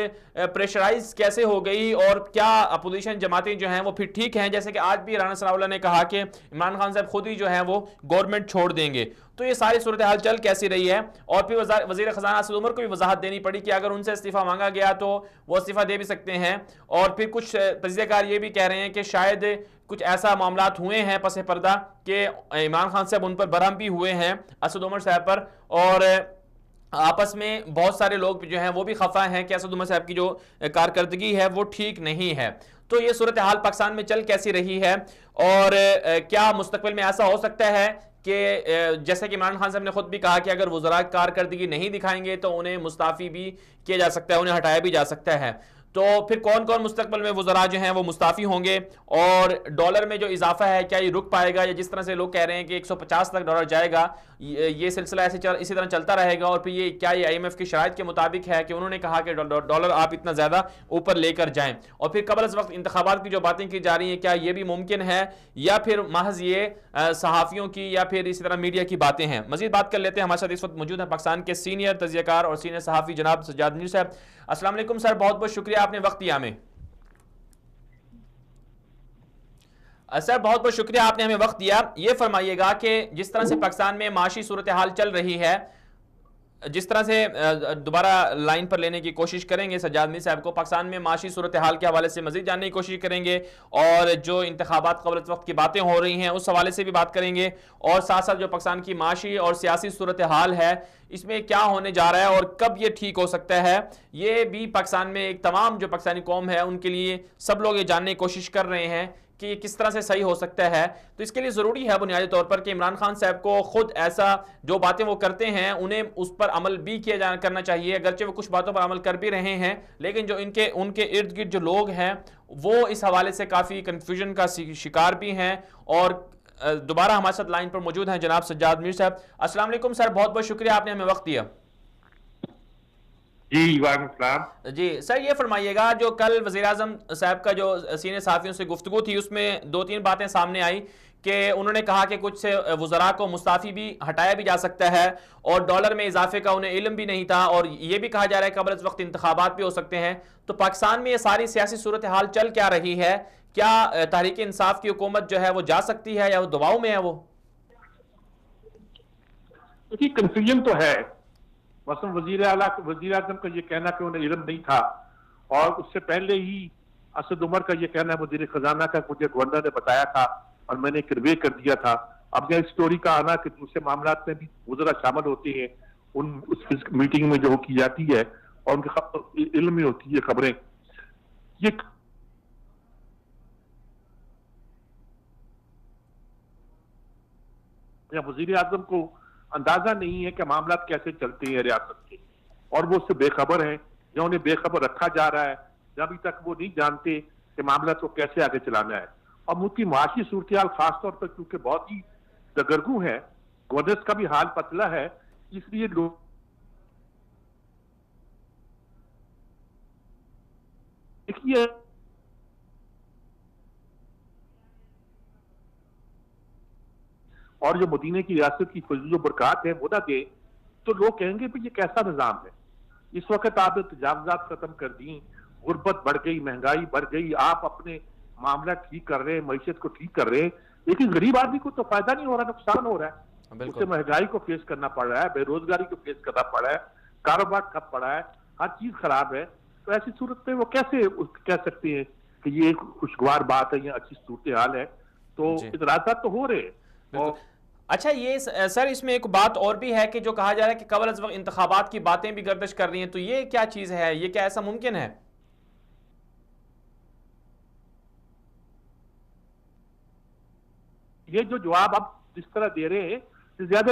پریشرائز کیسے ہو گئی اور کیا اپوزیشن جماعتیں جو ہیں وہ پھر ٹھیک ہیں، جیسے کہ آج بھی رانا ثناء اللہ نے کہا کہ عمران خان صاحب خود ہی جو ہیں وہ گورنمنٹ چھوڑ دیں گے. تو یہ ساری صورتحال چل کیسی رہی ہے، اور پھر وزیر خزانہ اسد عمر کو بھی وضاحت دینی پڑی کہ اگر ان سے استعفیٰ مانگا گیا تو وہ استعفیٰ دے بھی سکتے ہیں. اور پھر کچھ تجزیہ کار یہ بھی کہہ رہے ہیں کہ شاید کچھ ایسا معاملات ہوئے ہیں پس پردہ کہ عمران خان صاحب ان پر برہم بھی ہوئے ہیں اسد عمر صاحب پر، اور آپس میں بہت سارے لوگ جو ہیں وہ بھی خفا ہیں کہ اسد عمر صاحب کی جو کارکردگی ہے وہ ٹھیک نہیں ہے. تو یہ صورتحال پاکستان میں چل کیسی رہی ہے، اور کیا مستقبل میں ایسا ہو سکتا ہے کہ جیسے کہ عمران خان صاحب نے خود بھی کہا کہ اگر وزراء کارکردگی نہیں دکھائیں گے تو انہیں مستعفی بھی کیا جا سکتا ہے، انہیں ہٹایا بھی جا سکتا ہے. تو پھر کون کون مستقبل میں وزراء جو ہیں وہ مستعفی ہوں گے، اور ڈالر میں جو اضافہ ہے کیا یہ رک پائے گا، یا جس طرح سے لوگ کہہ رہے ہیں کہ 150 تک ڈالر جائے گا، یہ سلسلہ اسی طرح چلتا رہے گا؟ اور پھر یہ کیا یہ IMF کی شرائط کے مطابق ہے کہ انہوں نے کہا کہ ڈالر آپ اتنا زیادہ اوپر لے کر جائیں؟ اور پھر قبل از وقت انتخابات کی جو باتیں کی جا رہی ہیں کیا یہ بھی ممکن ہے، یا پھر محض یہ صحافیوں کی یا پھر اسی طرح میڈیا کی باتیں ہیں؟ مزید بات کر لیتے ہیں. ہمارے ساتھ اس وقت موجود ہیں پاکستان کے سینئر تجزیہ کار اور سینئر صحافی جناب سجاد میر صاحب. السلام علیکم سر، بہت بہت شکریہ آپ نے وقت دیا ہمیں. سر بہت بہت شکریہ آپ نے ہمیں وقت دیا. یہ فرمائیے گا کہ جس طرح سے پاکستان میں معاشی صورتحال چل رہی ہے، جس طرح سے دوبارہ لائن پر لینے کی کوشش کریں گے سجاد میر صاحب کو، پاکستان میں معاشی صورتحال کے حوالے سے مزید جاننے کی کوشش کریں گے، اور جو انتخابات قبل وقت کی باتیں ہو رہی ہیں اس حوالے سے بھی بات کریں گے، اور ساتھ ساتھ جو پاکستان کی معاشی اور سیاسی صورتحال ہے اس میں کیا ہونے جا رہا ہے اور کب یہ ٹھیک ہو سکتا ہے، یہ بھی پاکستان میں ایک تمام جو پاکستانی قوم ہے ان کے لیے سب لوگ یہ جاننے کی کوشش کر رہے ہیں کہ یہ کس طرح سے صحیح ہو سکتا ہے. تو اس کے لیے ضروری ہے بنیادی طور پر کہ عمران خان صاحب کو خود ایسا جو باتیں وہ کرتے ہیں انہیں اس پر عمل بھی کرنا چاہیے، اگرچہ وہ کچھ باتوں پر عمل کر بھی رہے ہیں، لیکن جو ان کے ارد گرد جو لوگ ہیں وہ اس حوالے سے کافی کنفیوژن کا شکار بھی ہیں. اور دوبارہ ہمارے ساتھ لائن پر موجود ہیں جناب سجاد میر صاحب. السلام علیکم سر، بہت بہت شکریہ آپ نے ہمیں وقت دیا. جی وعلیکم السلام. جی سر یہ فرمائیے گا، جو کل وزیراعظم صاحب کا جو سینئر صحافیوں سے گفتگو تھی اس میں 2-3 باتیں سامنے آئی کہ انہوں نے کہا کہ کچھ سے وزراء کو مستعفی بھی ہٹایا بھی جا سکتا ہے، اور ڈالر میں اضافے کا انہیں علم بھی نہیں تھا، اور یہ بھی کہا جا رہا ہے کہ قبل از وقت انتخابات بھی ہو سکتے ہیں. تو پاکستان میں یہ ساری سیاسی صورتحال چل کیا رہی ہے؟ کیا تحریک انصاف کی حکومت جو ہے وہ جا سکتی ہے یا وہ دباؤ میں ہے؟ وہ کنفیوژن تو ہے. مثلا وزیر اعظم کا یہ کہنا کہ انہیں علم نہیں تھا، اور اس سے پہلے ہی اسد عمر کا یہ کہنا ہے وزیر خزانہ کا مجھے گورنر نے بتایا تھا اور میں نے کنوے کر دیا تھا. اب یہ اسٹوری کا آنا کہ دوسرے معاملات میں بھی وزراء شامل ہوتے ہیں اس میٹنگ میں جو کی جاتی ہے، اور ان کے علم میں ہوتی ہے خبریں. یہ وزیر اعظم کو اندازہ نہیں ہے کہ معاملات کیسے چلتے ہیں ریاست کے، اور وہ اس سے بے خبر ہیں، یا انہیں بے خبر رکھا جا رہا ہے، یا ابھی تک وہ نہیں جانتے کہ معاملات کو کیسے آگے چلانا ہے. اور ملک کی معاشی صورتحال خاص طور پر کیونکہ بہت ہی دگرگوں ہے، گورننس کا بھی حال پتلا ہے، اس لیے لوگ دیکھیے اور جو مدینے کی ریاست کی فضل و برکات ہے وہ نہ دے تو لوگ کہیں گے کہ یہ کیسا نظام ہے. اس وقت آپ نے تجاوزات ختم کر دیں، غربت بڑھ گئی، مہنگائی بڑھ گئی، آپ اپنے معاملہ ٹھیک کر رہے ہیں، معیشت کو ٹھیک کر رہے ہیں، لیکن غریب آدمی کو تو فائدہ نہیں ہو رہا، نقصان ہو رہا ہے. اسے مہنگائی کو فیس کرنا پڑ رہا ہے، بے روزگاری کو فیس کرنا پڑ رہا ہے، کاروبار ٹھپ پڑا ہے، ہر چیز خراب ہے. تو ایسی صورت میں وہ کیسے کہہ سکتے ہیں کہ یہ ایک خوشگوار بات ہے یا اچھی صورتحال ہے؟ تو اعتراضات تو ہو رہے ہیں. اچھا یہ سر اس میں ایک بات اور بھی ہے کہ جو کہا جا رہا ہے کہ قبل از وقت انتخابات کی باتیں بھی گردش کر رہی ہیں، تو یہ کیا چیز ہے؟ یہ کیا ایسا ممکن ہے؟ یہ جو جواب آپ جس طرح دے رہے ہیں زیادہ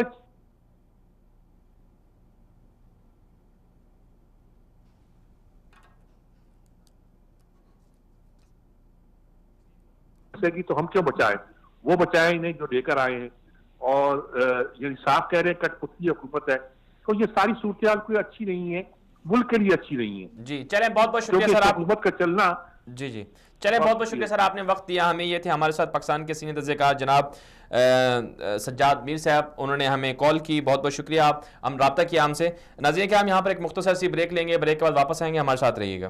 کی تو ہم کیوں بچائیں؟ وہ بچائیں نہیں جو لے کر آئے ہیں، اور یہ صاف کہہ رہے ہیں کٹ پتلی حکومت ہے. تو یہ ساری صورتحال کوئی اچھی نہیں ہے، ملک کے لیے اچھی نہیں ہے. جی چلیں بہت بہت شکریہ سر، آپ حکومت کا چلنا. جی چلیں بہت بہت شکریہ سر، آپ نے وقت دیا ہمیں. یہ تھے ہمارے ساتھ پاکستان کے سینئر تجزیہ کار جناب سجاد میر صاحب، انہوں نے ہمیں کال کی. بہت بہت شکریہ، ہم رابطہ کیا ہم سے. ناظرین کہ ہم یہاں پر ایک مختصر سی بریک لیں گے، بریک کے بعد واپس آئیں گے، ہمارے ساتھ رہیے گا.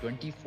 24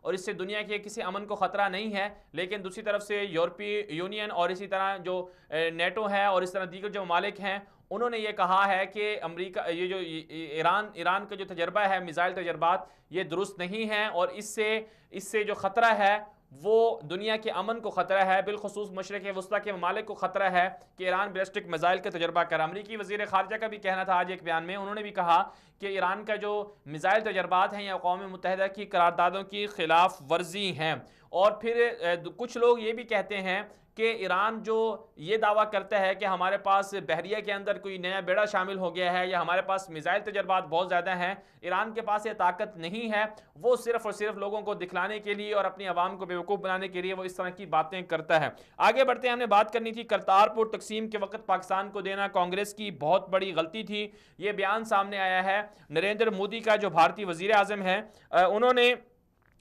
اور اس سے دنیا کے کسی امن کو خطرہ نہیں ہے، لیکن دوسری طرف سے یورپی یونین اور اسی طرح جو نیٹو ہے اور اس طرح دیگر جو ممالک ہیں انہوں نے یہ کہا ہے کہ امریکہ یہ جو ایران کا جو تجربہ ہے میزائل تجربات یہ درست نہیں ہے، اور اس سے جو خطرہ ہے وہ دنیا کے امن کو خطرہ ہے، بالخصوص مشرق وسطیٰ کے ممالک کو خطرہ ہے کہ ایران بیلسٹک میزائل کا تجربہ کرا۔ امریکی وزیر خارجہ کا بھی کہنا تھا آج ایک بیان میں، انہوں نے بھی کہا کہ ایران کا جو میزائل تجربات ہیں یہ اقوام متحدہ کی قراردادوں کی خلاف ورزی ہیں۔ اور پھر کچھ لوگ یہ بھی کہتے ہیں کہ ایران جو یہ دعویٰ کرتا ہے کہ ہمارے پاس بحریہ کے اندر کوئی نیا بیڑا شامل ہو گیا ہے یا ہمارے پاس میزائل تجربات بہت زیادہ ہیں، ایران کے پاس یہ طاقت نہیں ہے، وہ صرف اور صرف لوگوں کو دکھلانے کے لیے اور اپنی عوام کو بیوقوف بنانے کے لیے وہ اس طرح کی باتیں کرتا ہے۔ آگے بڑھتے ہیں، ہم نے بات کرنی تھی کرتارپور تقسیم کے وقت پاکستان کو دینا کانگریس کی بہت بڑی غلطی تھی۔ یہ بیان سامنے آیا ہے نریندر مودی کا جو بھارتی وزیر اعظم ہے،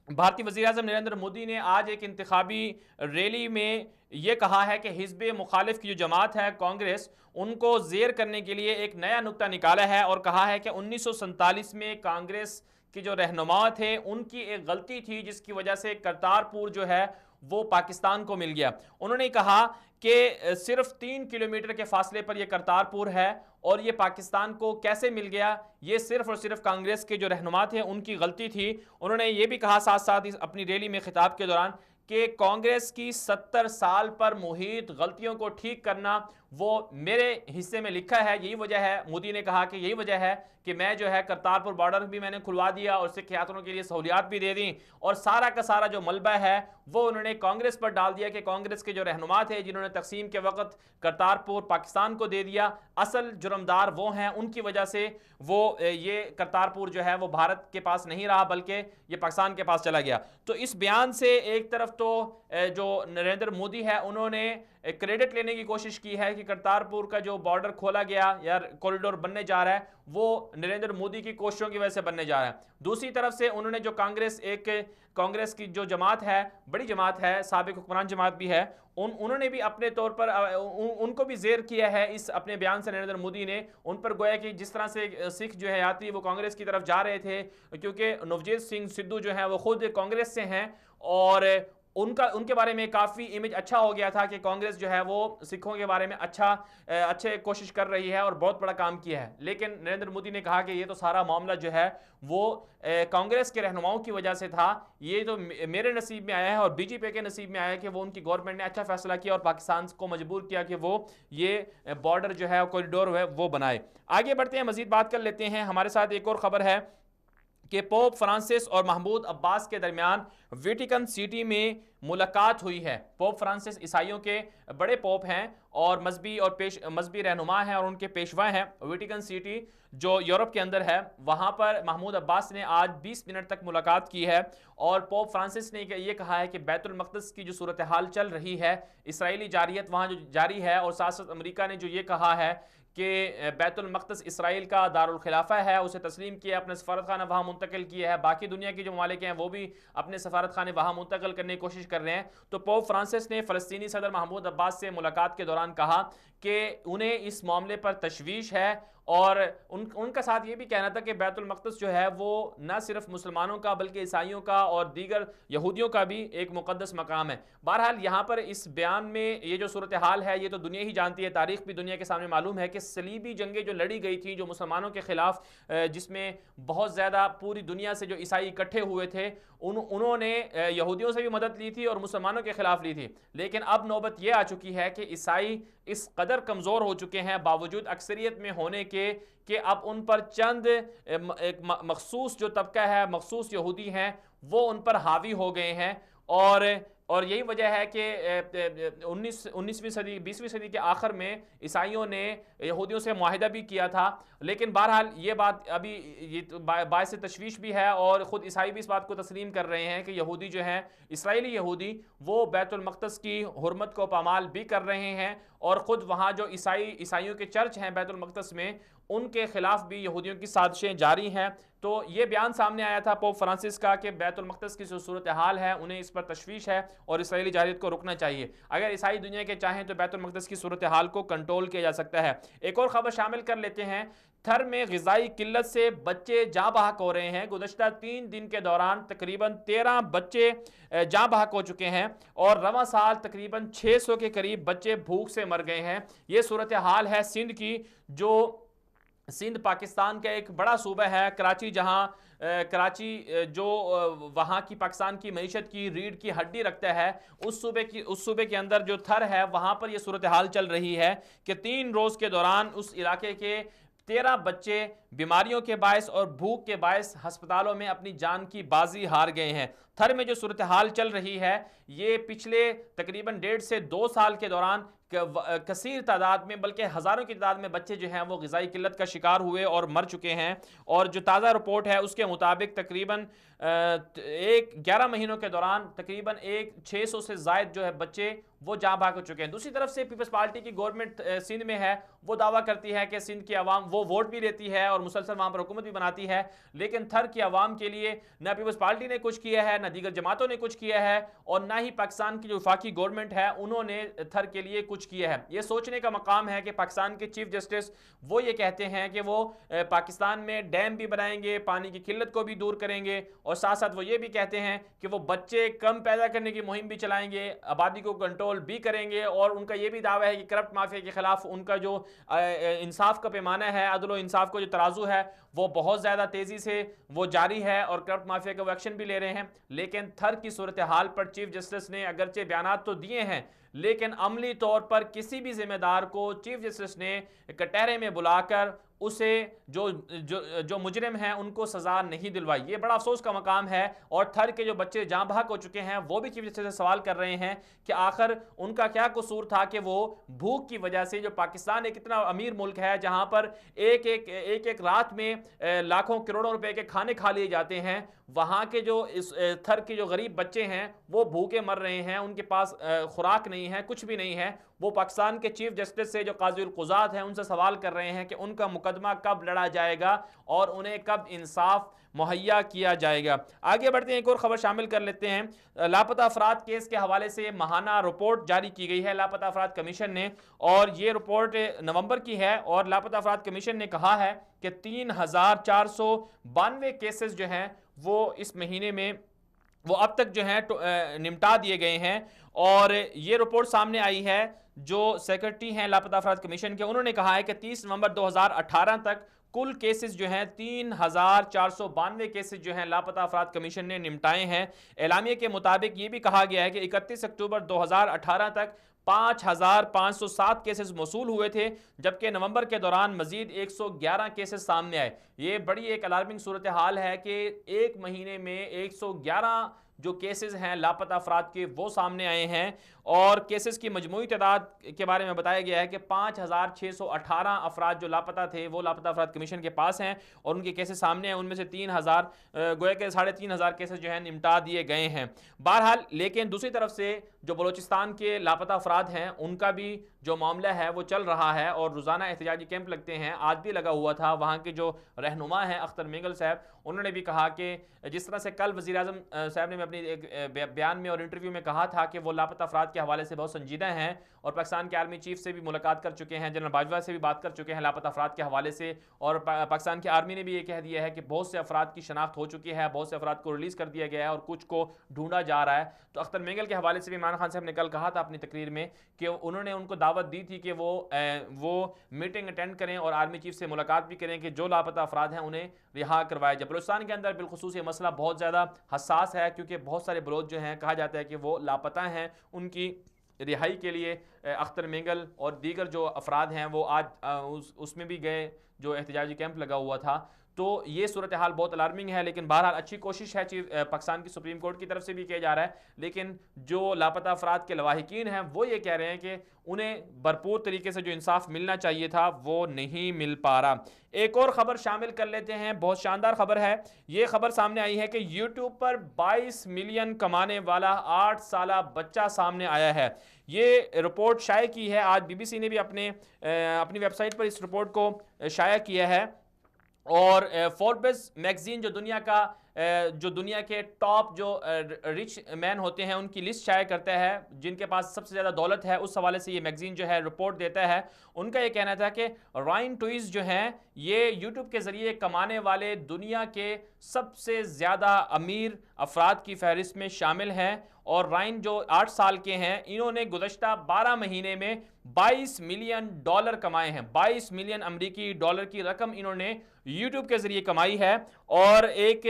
بھارتی وزیر اعظم نریندر مودی نے آج ایک انتخابی ریلی میں یہ کہا ہے کہ حزب مخالف کی جو جماعت ہے کانگریس، ان کو زیر کرنے کے لیے ایک نیا نکتہ نکالا ہے اور کہا ہے کہ 1947 میں کانگریس کے جو رہنما تھے ان کی ایک غلطی تھی جس کی وجہ سے کرتارپور جو ہے وہ پاکستان کو مل گیا۔ انہوں نے کہا کہ صرف 3 کلومیٹر کے فاصلے پر یہ کرتارپور ہے اور یہ پاکستان کو کیسے مل گیا، یہ صرف اور صرف کانگریس کے جو رہنما تھے ان کی غلطی تھی۔ انہوں نے یہ بھی کہا ساتھ ساتھ اپنی ریلی میں خطاب کے دوران کہ کانگریس کی 70 سال پر محیط غلطیوں کو ٹھیک کرنا وہ میرے حصے میں لکھا ہے، یہی وجہ ہے، مودی نے کہا کہ یہی وجہ ہے کہ میں جو ہے کرتارپور بارڈر بھی میں نے کھلوا دیا اور سکھ یاتریوں کے لیے سہولیات بھی دے دیں، اور سارا کا سارا جو ملبہ ہے وہ انہوں نے کانگریس پر ڈال دیا کہ کانگریس کے جو رہنما تھے جنہوں نے تقسیم کے وقت کرتارپور پاکستان کو دے دیا، اصل جرمدار وہ ہیں، ان کی وجہ سے وہ یہ کرتارپور جو ہے وہ بھارت کے پاس نہیں رہا بلکہ یہ پاکستان کے پاس چلا گیا۔ تو اس بیان سے ایک طرف تو جو نریندر مودی ہے انہوں نے کریڈٹ لینے کی کوشش کی ہے کہ کرتارپور کا جو بارڈر کھولا گیا یا کوریڈور بننے جا رہا ہے وہ نریندر مودی کی کوششوں کی وجہ سے بننے جا رہا ہے۔ دوسری طرف سے انہوں نے جو کانگریس کی جو جماعت ہے، بڑی جماعت ہے، سابق حکمران جماعت بھی ہے، انہوں نے بھی اپنے طور پر ان کو بھی زیر کیا ہے اس اپنے بیان سے نریندر مودی نے، ان پر گویا کہ جس طرح سے سکھ جو ہے یاتری وہ کانگریس کی طرف جا رہے تھے، کیونکہ نوجیت سنگھ سدھو جو ہیں وہ خود کانگریس سے ہیں اور ان کے بارے میں کافی امیج اچھا ہو گیا تھا کہ کانگریس جو ہے وہ سکھوں کے بارے میں اچھے کوشش کر رہی ہے اور بہت بڑا کام کیا ہے، لیکن نریندر مودی نے کہا کہ یہ تو سارا معاملہ جو ہے وہ کانگریس کے رہنماؤں کی وجہ سے تھا، یہ تو میرے نصیب میں آیا ہے اور بی جے پی کے نصیب میں آیا ہے کہ وہ ان کی گورنمنٹ نے اچھا فیصلہ کیا اور پاکستان کو مجبور کیا کہ وہ یہ بارڈر جو ہے کوریڈور ہے وہ بنائے۔ آگے بڑھتے ہیں، مزید بات کر لیتے ہیں، ہمارے ساتھ ایک اور خبر ہے کہ پوپ فرانسس اور محمود عباس کے درمیان ویٹیکن سٹی میں ملاقات ہوئی ہے۔ پوپ فرانسس عیسائیوں کے بڑے پوپ ہیں اور مذہبی رہنما ہیں اور ان کے پیشوا ہیں۔ ویٹیکن سٹی جو یورپ کے اندر ہے وہاں پر محمود عباس نے آج 20 منٹ تک ملاقات کی ہے اور پوپ فرانسس نے یہ کہا ہے کہ بیت المقدس کی جو صورتحال چل رہی ہے، اسرائیلی جارحیت وہاں جو جاری ہے، اور ساتھ ساتھ امریکہ نے جو یہ کہا ہے کہ بیت المقدس اسرائیل کا دارالخلافہ ہے، اسے تسلیم کیا، اپنے سفارت خانہ وہاں منتقل کیا ہے، باقی دنیا کی جو ممالک ہیں وہ بھی اپنے سفارت خانے وہاں منتقل کرنے کی کوشش کر رہے ہیں۔ تو پوپ فرانسس نے فلسطینی صدر محمود عباس سے ملاقات کے دوران کہا کہ انہیں اس معاملے پر تشویش ہے اور ان کا ساتھ یہ بھی کہنا تھا کہ بیت المقدس جو ہے وہ نہ صرف مسلمانوں کا بلکہ عیسائیوں کا اور دیگر یہودیوں کا بھی ایک مقدس مقام ہے۔ بہرحال یہاں پر اس بیان میں یہ جو صورتحال ہے یہ تو دنیا ہی جانتی ہے، تاریخ بھی دنیا کے سامنے معلوم ہے کہ صلیبی جنگیں جو لڑی گئی تھی جو مسلمانوں کے خلاف، جس میں بہت زیادہ پوری دنیا سے جو عیسائی اکٹھے ہوئے تھے، انہوں نے یہودیوں سے بھی مدد لی تھی اور مسلمانوں کے خلاف لی تھی، لیکن اب نوبت یہ آ چکی ہے کہ عیسائی اس قدر کمزور ہو چکے ہیں باوجود اکثریت میں ہونے کے کہ اب ان پر چند ایک مخصوص جو طبقہ ہے، مخصوص یہودی ہیں، وہ ان پر حاوی ہو گئے ہیں اور یہی وجہ ہے کہ 20ویں صدی کے آخر میں عیسائیوں نے یہودیوں سے معاہدہ بھی کیا تھا، لیکن بہرحال یہ بات ابھی یہ باعث تشویش بھی ہے اور خود عیسائی بھی اس بات کو تسلیم کر رہے ہیں کہ یہودی جو ہیں، اسرائیلی یہودی، وہ بیت المقدس کی حرمت کو پامال بھی کر رہے ہیں اور خود وہاں جو عیسائیوں کے چرچ ہیں بیت المقدس میں، ان کے خلاف بھی یہودیوں کی سازشیں جاری ہیں۔ تو یہ بیان سامنے آیا تھا پوپ فرانسس کا کہ بیت المقدس کی جو صورتحال ہے انہیں اس پر تشویش ہے اور اسرائیلی جارحیت کو رکنا چاہیے۔ اگر عیسائی دنیا کے چاہیں تو بیت المقدس کی صورتحال کو کنٹرول کیا جا سکتا ہے۔ ایک اور خبر شامل کر لیتے ہیں، تھر میں غذائی قلت سے بچے جاں بحق ہو رہے ہیں۔ گزشتہ 3 دن کے دوران تقریباً 13 بچے جاں بحق ہو چکے ہیں اور رواں سال تقریباً 600 کے قریب بچے بھوک سے مر گئے ہیں۔ یہ صورتحال ہے سندھ کی، جو سندھ پاکستان کا ایک بڑا صوبہ ہے، کراچی، جہاں کراچی جو وہاں کی پاکستان کی معیشت کی ریڑھ کی ہڈی رکھتا ہے، اس صوبے کے اندر جو تھر ہے وہاں پر یہ صورتحال چل رہی ہے کہ 3 روز کے دوران اس علاقے کے 13 بچے بیماریوں کے باعث اور بھوک کے باعث ہسپتالوں میں اپنی جان کی بازی ہار گئے ہیں۔ تھر میں جو صورتحال چل رہی ہے یہ پچھلے تقریباً 1.5 سے 2 سال کے دوران کثیر تعداد میں، بلکہ ہزاروں کی تعداد میں بچے جو ہیں وہ غذائی قلت کا شکار ہوئے اور مر چکے ہیں۔ اور جو تازہ رپورٹ ہے اس کے مطابق تقریباً 11 مہینوں کے دوران تقریباً 600 سے زائد جو ہے بچے وہ جاں بحق ہو چکے ہیں۔ دوسری طرف سے پیپلز پارٹی کی گورنمنٹ سندھ میں ہے، وہ دعویٰ کرتی ہے کہ سندھ کی عوام، وہ ووٹ بھی لیتی ہے اور مسلسل وہاں پر حکومت بھی بناتی ہے، لیکن تھر کی عوام کے لیے نہ پیپلز پارٹی نے کچھ کیا ہے، نہ دیگر جماعتوں نے کچھ کیا ہے، اور نہ ہی پاکستان کی جو وفاقی گورنمنٹ ہے انہوں نے تھر کے لیے کچھ کیا ہے۔ یہ سوچنے کا مقام ہے کہ پاکستان کے چیف جسٹس وہ یہ کہتے ہیں کہ وہ پاکستان میں ڈیم بھی بنائیں گے، پانی کی قلت کو بھی دور کریں گے، اور ساتھ ساتھ وہ یہ بھی کہتے ہیں کہ وہ بچے کم پیدا کرنے کی مہم بھی چلائیں گے، آبادی کو کنٹرول بھی کریں گے، اور ان کا یہ بھی دعویٰ ہے کہ کرپٹ مافیا کے خلاف ان کا جو انصاف کا پیمانہ ہے، عدل و انصاف کا جو ترازو ہے وہ بہت زیادہ تیزی سے وہ جاری ہے اور کرپٹ مافیا کا وہ ایکشن بھی لے رہے ہیں۔ لیکن تھر کی صورتحال پر چیف جسٹس نے اگرچہ بیانات تو دیے ہیں، لیکن عملی طور پر کسی بھی ذمہ دار کو چیف جسٹس نے کٹہرے میں بلا کر اسے جو مجرم ہیں ان کو سزا نہیں دلوائی۔ یہ بڑا افسوس کا مقام ہے، اور تھر کے جو بچے جاں بحق ہو چکے ہیں وہ بھی چیف جسٹس سے سوال کر رہے ہیں کہ آخر ان کا کیا قصور تھا کہ وہ بھوک کی وجہ سے، جو پاکستان ایک اتنا امیر ملک ہے جہاں پر ایک رات میں لاکھوں کروڑوں روپے کے کھانے کھا لیے جاتے ہیں، وہاں کے جو اس تھر کے جو غریب بچے ہیں وہ بھوکے مر رہے ہیں، ان کے پاس خوراک نہیں ہے، کچھ بھی نہیں ہے۔ وہ پاکستان کے چیف جسٹس سے جو قاضی القضات ہیں ان سے سوال کر رہے ہیں کہ ان کا مقدمہ کب لڑا جائے گا اور انہیں کب انصاف مہیا کیا جائے گا۔ آگے بڑھتے ہیں، ایک اور خبر شامل کر لیتے ہیں۔ لاپتہ افراد کیس کے حوالے سے ماہانہ رپورٹ جاری کی گئی ہے لاپتہ افراد کمیشن نے، اور یہ رپورٹ نومبر کی ہے، اور لاپتہ افراد کمیشن نے کہا ہے کہ 3492 کیسز جو ہیں وہ اس مہینے میں وہ اب تک جو ہیں نمٹا دیے گئے ہیں۔ اور یہ رپورٹ سامنے آئی ہے جو سیکرٹری ہیں لاپتہ افراد کمیشن کے، انہوں نے کہا ہے کہ 30 نومبر 2018 تک کل کیسز جو ہیں 3492 کیسز جو ہیں لاپتہ افراد کمیشن نے نمٹائے ہیں۔ اعلامیے کے مطابق یہ بھی کہا گیا ہے کہ 31 اکتوبر 2018 تک 5507 کیسز موصول ہوئے تھے، جبکہ نومبر کے دوران مزید 111 کیسز سامنے آئے۔ یہ بڑی ایک الارمنگ صورتحال ہے کہ ایک مہینے میں 111 جو کیسز ہیں لاپتہ افراد کے وہ سامنے آئے ہیں، اور کیسز کی مجموعی تعداد کے بارے میں بتایا گیا ہے کہ 5618 افراد جو لاپتہ تھے وہ لاپتہ افراد کمیشن کے پاس ہیں اور ان کے کیسز سامنے ہیں، ان میں سے 3000 گویا کہ 3500 کیسز جو ہیں نمٹا دیے گئے ہیں۔ بہرحال لیکن دوسری طرف سے جو بلوچستان کے لاپتہ افراد ہیں ان کا بھی جو معاملہ ہے وہ چل رہا ہے، اور روزانہ احتجاجی کیمپ لگتے ہیں، آج بھی لگا ہوا تھا۔ وہاں کے جو رہنما ہیں اختر مینگل صاحب، انہوں نے بھی کہا کہ جس طرح سے کل وزیر اعظم صاحب نے اپنی ایک بیان میں اور انٹرویو میں کہا تھا کہ وہ لاپتہ افراد کے حوالے سے بہت سنجیدہ ہیں، اور پاکستان کے آرمی چیف سے بھی ملاقات کر چکے ہیں، جنرل باجوہ سے بھی بات کر چکے ہیں لاپتہ افراد کے حوالے سے، اور پاکستان کی آرمی نے بھی یہ کہہ دیا ہے کہ بہت سے افراد کی شناخت ہو چکی ہے، بہت سے افراد کو ریلیز کر دیا گیا ہے اور کچھ کو ڈھونڈا جا رہا ہے۔ تو اختر مینگل کے حوالے سے بھی عمران خان صاحب نے کل کہا تھا اپنی تقریر میں کہ انہوں نے ان کو دعوت دی تھی کہ وہ میٹنگ اٹینڈ کریں اور آرمی چیف سے ملاقات بھی کریں کہ جو لاپتہ افراد ہیں انہیں رہا کروایا جائے۔ بلوچستان کے اندر بالخصوص یہ مسئلہ بہت زیادہ حساس ہے، کیونکہ بہت سارے بلوچ جو ہیں کہا جاتا ہے کہ وہ لاپتہ ہیں، ان کی رہائی کے لیے اختر مینگل اور دیگر جو افراد ہیں وہ آج اس میں بھی گئے جو احتجاجی کیمپ لگا ہوا تھا۔ تو یہ صورتحال بہت الارمنگ ہے. لیکن بہرحال اچھی کوشش ہے پاکستان کی سپریم کورٹ کی طرف سے بھی کیا جا رہا ہے, لیکن جو لاپتہ افراد کے لواحقین ہیں وہ یہ کہہ رہے ہیں کہ انہیں بھرپور طریقے سے جو انصاف ملنا چاہیے تھا وہ نہیں مل پا رہا. ایک اور خبر شامل کر لیتے ہیں, بہت شاندار خبر ہے. یہ خبر سامنے آئی ہے کہ یوٹیوب پر 22 ملین کمانے والا 8 سالہ بچہ سامنے آیا ہے. یہ رپورٹ شائع کی ہے, آج بی بی سی نے بھی اپنی ویب سائٹ پر اس رپورٹ کو شائع کیا ہے. اور فوربس میگزین جو دنیا کے ٹاپ جو رچ مین ہوتے ہیں ان کی لسٹ شائع کرتا ہے, جن کے پاس سب سے زیادہ دولت ہے, اس حوالے سے یہ میگزین جو ہے رپورٹ دیتا ہے. ان کا یہ کہنا تھا کہ رائن ٹوئز جو ہیں یہ یوٹیوب کے ذریعے کمانے والے دنیا کے سب سے زیادہ امیر افراد کی فہرست میں شامل ہیں. اور رائن جو 8 سال کے ہیں, انہوں نے گزشتہ 12 مہینے میں 22 ملین ڈالر کمائے ہیں. 22 ملین امریکی ڈالر کی رقم انہوں نے یوٹیوب کے ذریعے کمائی ہے. اور ایک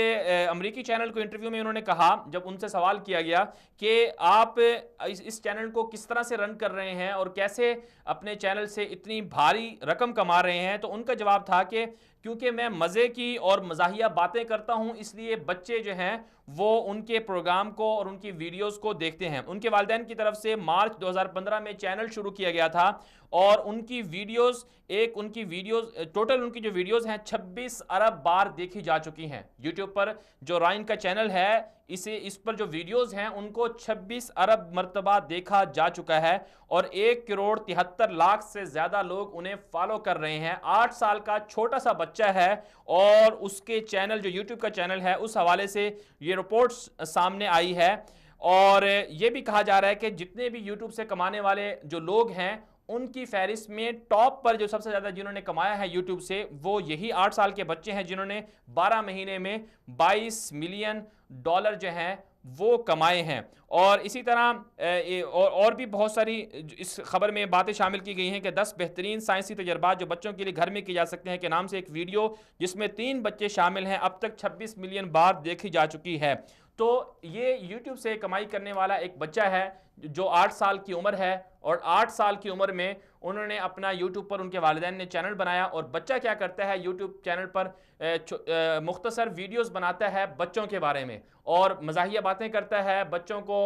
امریکی چینل کو انٹرویو میں انہوں نے کہا, جب ان سے سوال کیا گیا کہ آپ اس چینل کو کس طرح سے رن کر رہے ہیں اور کیسے اپنے چینل سے اتنی بھاری رقم کما رہے ہیں, تو ان کا جواب تھا کہ کیونکہ میں مزے کی اور مزاحیہ باتیں کرتا ہوں, اس لیے بچے جو ہیں وہ ان کے پروگرام کو اور ان کی ویڈیوز کو دیکھتے ہیں. ان کے والدین کی طرف سے مارچ 2015 میں چینل شروع کیا گیا تھا, اور ان کی ویڈیوز ٹوٹل ان کی جو ویڈیوز ہیں 26 ارب بار دیکھی جا چکی ہیں. یوٹیوب پر جو رائن کا چینل ہے, اس پر جو ویڈیوز ہیں ان کو 26 ارب مرتبہ دیکھا جا چکا ہے, اور 1 کروڑ 73 لاکھ سے زیادہ لوگ انہیں فالو کر رہے ہیں. 8 سال کا چھوٹا سا بچہ ہے, اور اس کے چینل جو یوٹیوب کا چینل ہے اس حوالے سے یہ رپورٹس سامنے آئی ہے. اور یہ بھی کہا جا رہا ہے کہ جتنے بھی یوٹیوب سے کمانے والے جو لوگ ہیں ان کی فہرست میں ٹاپ پر جو سب سے زیادہ جنہوں نے کمایا ہے یوٹیوب سے, وہ یہی 8 سال کے بچے ہیں جنہوں نے 12 مہینے میں 22 ملین ڈالر جو ہیں وہ کمائے ہیں. اور اسی طرح اور بھی بہت ساری اس خبر میں باتیں شامل کی گئی ہیں کہ 10 بہترین سائنسی تجربات جو بچوں کے لیے گھر میں کی جا سکتے ہیں کے نام سے ایک ویڈیو جس میں 3 بچے شامل ہیں اب تک 26 ملین بار دیکھی جا چکی ہے. تو یہ یوٹیوب سے کمائی کرنے والا ایک بچہ ہے جو 8 سال کی عمر ہے, اور 8 سال کی عمر میں انہوں نے اپنا یوٹیوب پر ان کے والدین نے چینل بنایا. اور بچہ کیا کرتا ہے, یوٹیوب چینل پر مختصر ویڈیوز بناتا ہے بچوں کے بارے میں, اور مزاحیہ باتیں کرتا ہے, بچوں کو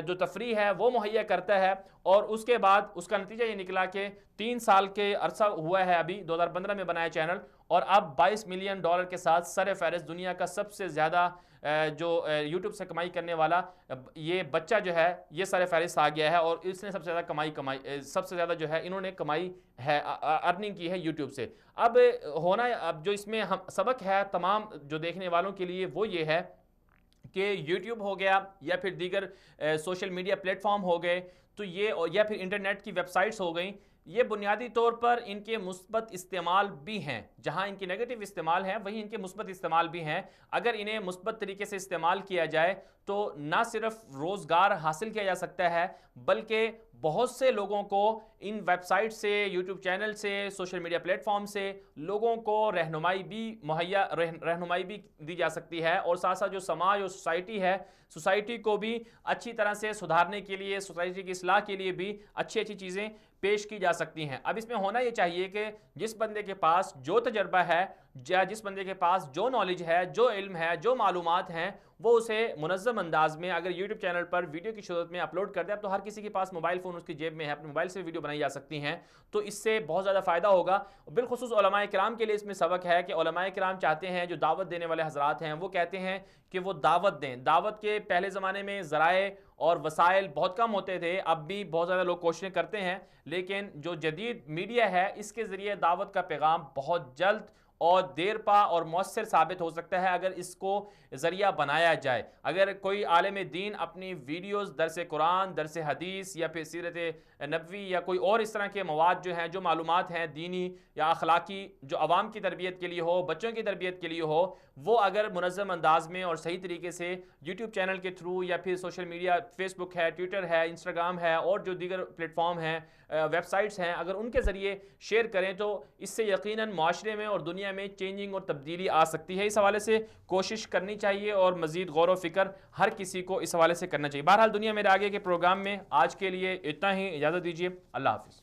جو تفریح ہے وہ مہیا کرتا ہے. اور اس کے بعد اس کا نتیجہ یہ نکلا کہ 3 سال کے عرصہ ہوا ہے, ابھی 2015 میں بنایا چینل, اور اب 22 ملین ڈالر کے ساتھ سر فہرست دنیا کا سب سے زیادہ جو یوٹیوب سے کمائی کرنے والا یہ بچہ جو ہے یہ سر فہرست آ گیا ہے. اور اس نے سب سے زیادہ سب سے زیادہ جو ہے انہوں نے کمائی ہے, ارننگ کی ہے یوٹیوب سے. اب جو اس میں سبق ہے تمام جو دیکھنے والوں کے لیے وہ یہ ہے کہ یوٹیوب ہو گیا یا پھر دیگر سوشل میڈیا پلیٹ فارم ہو گئے, تو یہ یا پھر انٹرنیٹ کی ویب سائٹس ہو گئیں, یہ بنیادی طور پر ان کے مثبت استعمال بھی ہیں. جہاں ان کے نیگیٹو استعمال ہیں وہیں ان کے مثبت استعمال بھی ہیں. اگر انہیں مثبت طریقے سے استعمال کیا جائے تو نہ صرف روزگار حاصل کیا جا سکتا ہے بلکہ بہت سے لوگوں کو ان ویب سائٹ سے, یوٹیوب چینل سے, سوشل میڈیا پلیٹ فارم سے لوگوں کو رہنمائی بھی دی جا سکتی ہے. اور ساتھ ساتھ جو سماج اور سوسائٹی ہے, سوسائٹی کو بھی اچھی طرح سے سدھارنے کے لیے, سوسائٹی کی اصلاح کے لیے بھی اچھی چیزیں پیش کی جا سکتی ہیں. اب اس میں ہونا یہ چاہیے کہ جس بندے کے پاس جو تجربہ ہے, جس بندے کے پاس جو نالج ہے, جو علم ہے, جو معلومات ہیں, وہ اسے منظم انداز میں اگر یوٹیوب چینل پر ویڈیو کی صورت میں اپلوڈ کر دے. اب تو ہر کسی کے پاس موبائل فون اس کی جیب میں ہے, اپنے موبائل سے ویڈیو بنائی جا سکتی ہیں, تو اس سے بہت زیادہ فائدہ ہوگا. بالخصوص علماء کرام کے لیے اس میں سبق ہے کہ علماء کرام چاہتے ہیں, جو دعوت دینے والے حضرات ہیں وہ کہتے ہیں کہ وہ دعوت دیں. دعوت کے پہلے زمانے میں ذرائع اور وسائل بہت کم ہوتے تھے, اب بھی بہت زیادہ لوگ کوششیں کرتے ہیں, لیکن جو جدید میڈیا ہے اس کے ذریعے دعوت کا پیغام بہت جلد اور دیر پا اور مؤثر ثابت ہو سکتا ہے اگر اس کو ذریعہ بنایا جائے. اگر کوئی عالم دین اپنی ویڈیوز درس قرآن, درس حدیث یا پھر سیرت نبوی یا کوئی اور اس طرح کے مواد جو ہیں, جو معلومات ہیں دینی یا اخلاقی, جو عوام کی تربیت کے لیے ہو, بچوں کی تربیت کے لیے ہو, وہ اگر منظم انداز میں اور صحیح طریقے سے یوٹیوب چینل کے تھرو یا پھر سوشل میڈیا, فیس بک ہے, ٹویٹر ہے, انسٹاگرام ہے اور جو دیگر پلیٹ فارم ہیں, ویب سائٹس ہیں, اگر ان کے ذریعے شیئر کریں تو اس سے یقیناً معاشرے میں اور دنیا میں چینجنگ اور تبدیلی آ سکتی ہے. اس حوالے سے کوشش کرنی چاہیے اور مزید غور و فکر ہر کسی کو اس حوالے سے کرنا چاہیے. بہرحال دنیا میرے آگے کے پروگرام میں آج کے لیے اتنا ہی. اجازت دیجیے. اللہ حافظ.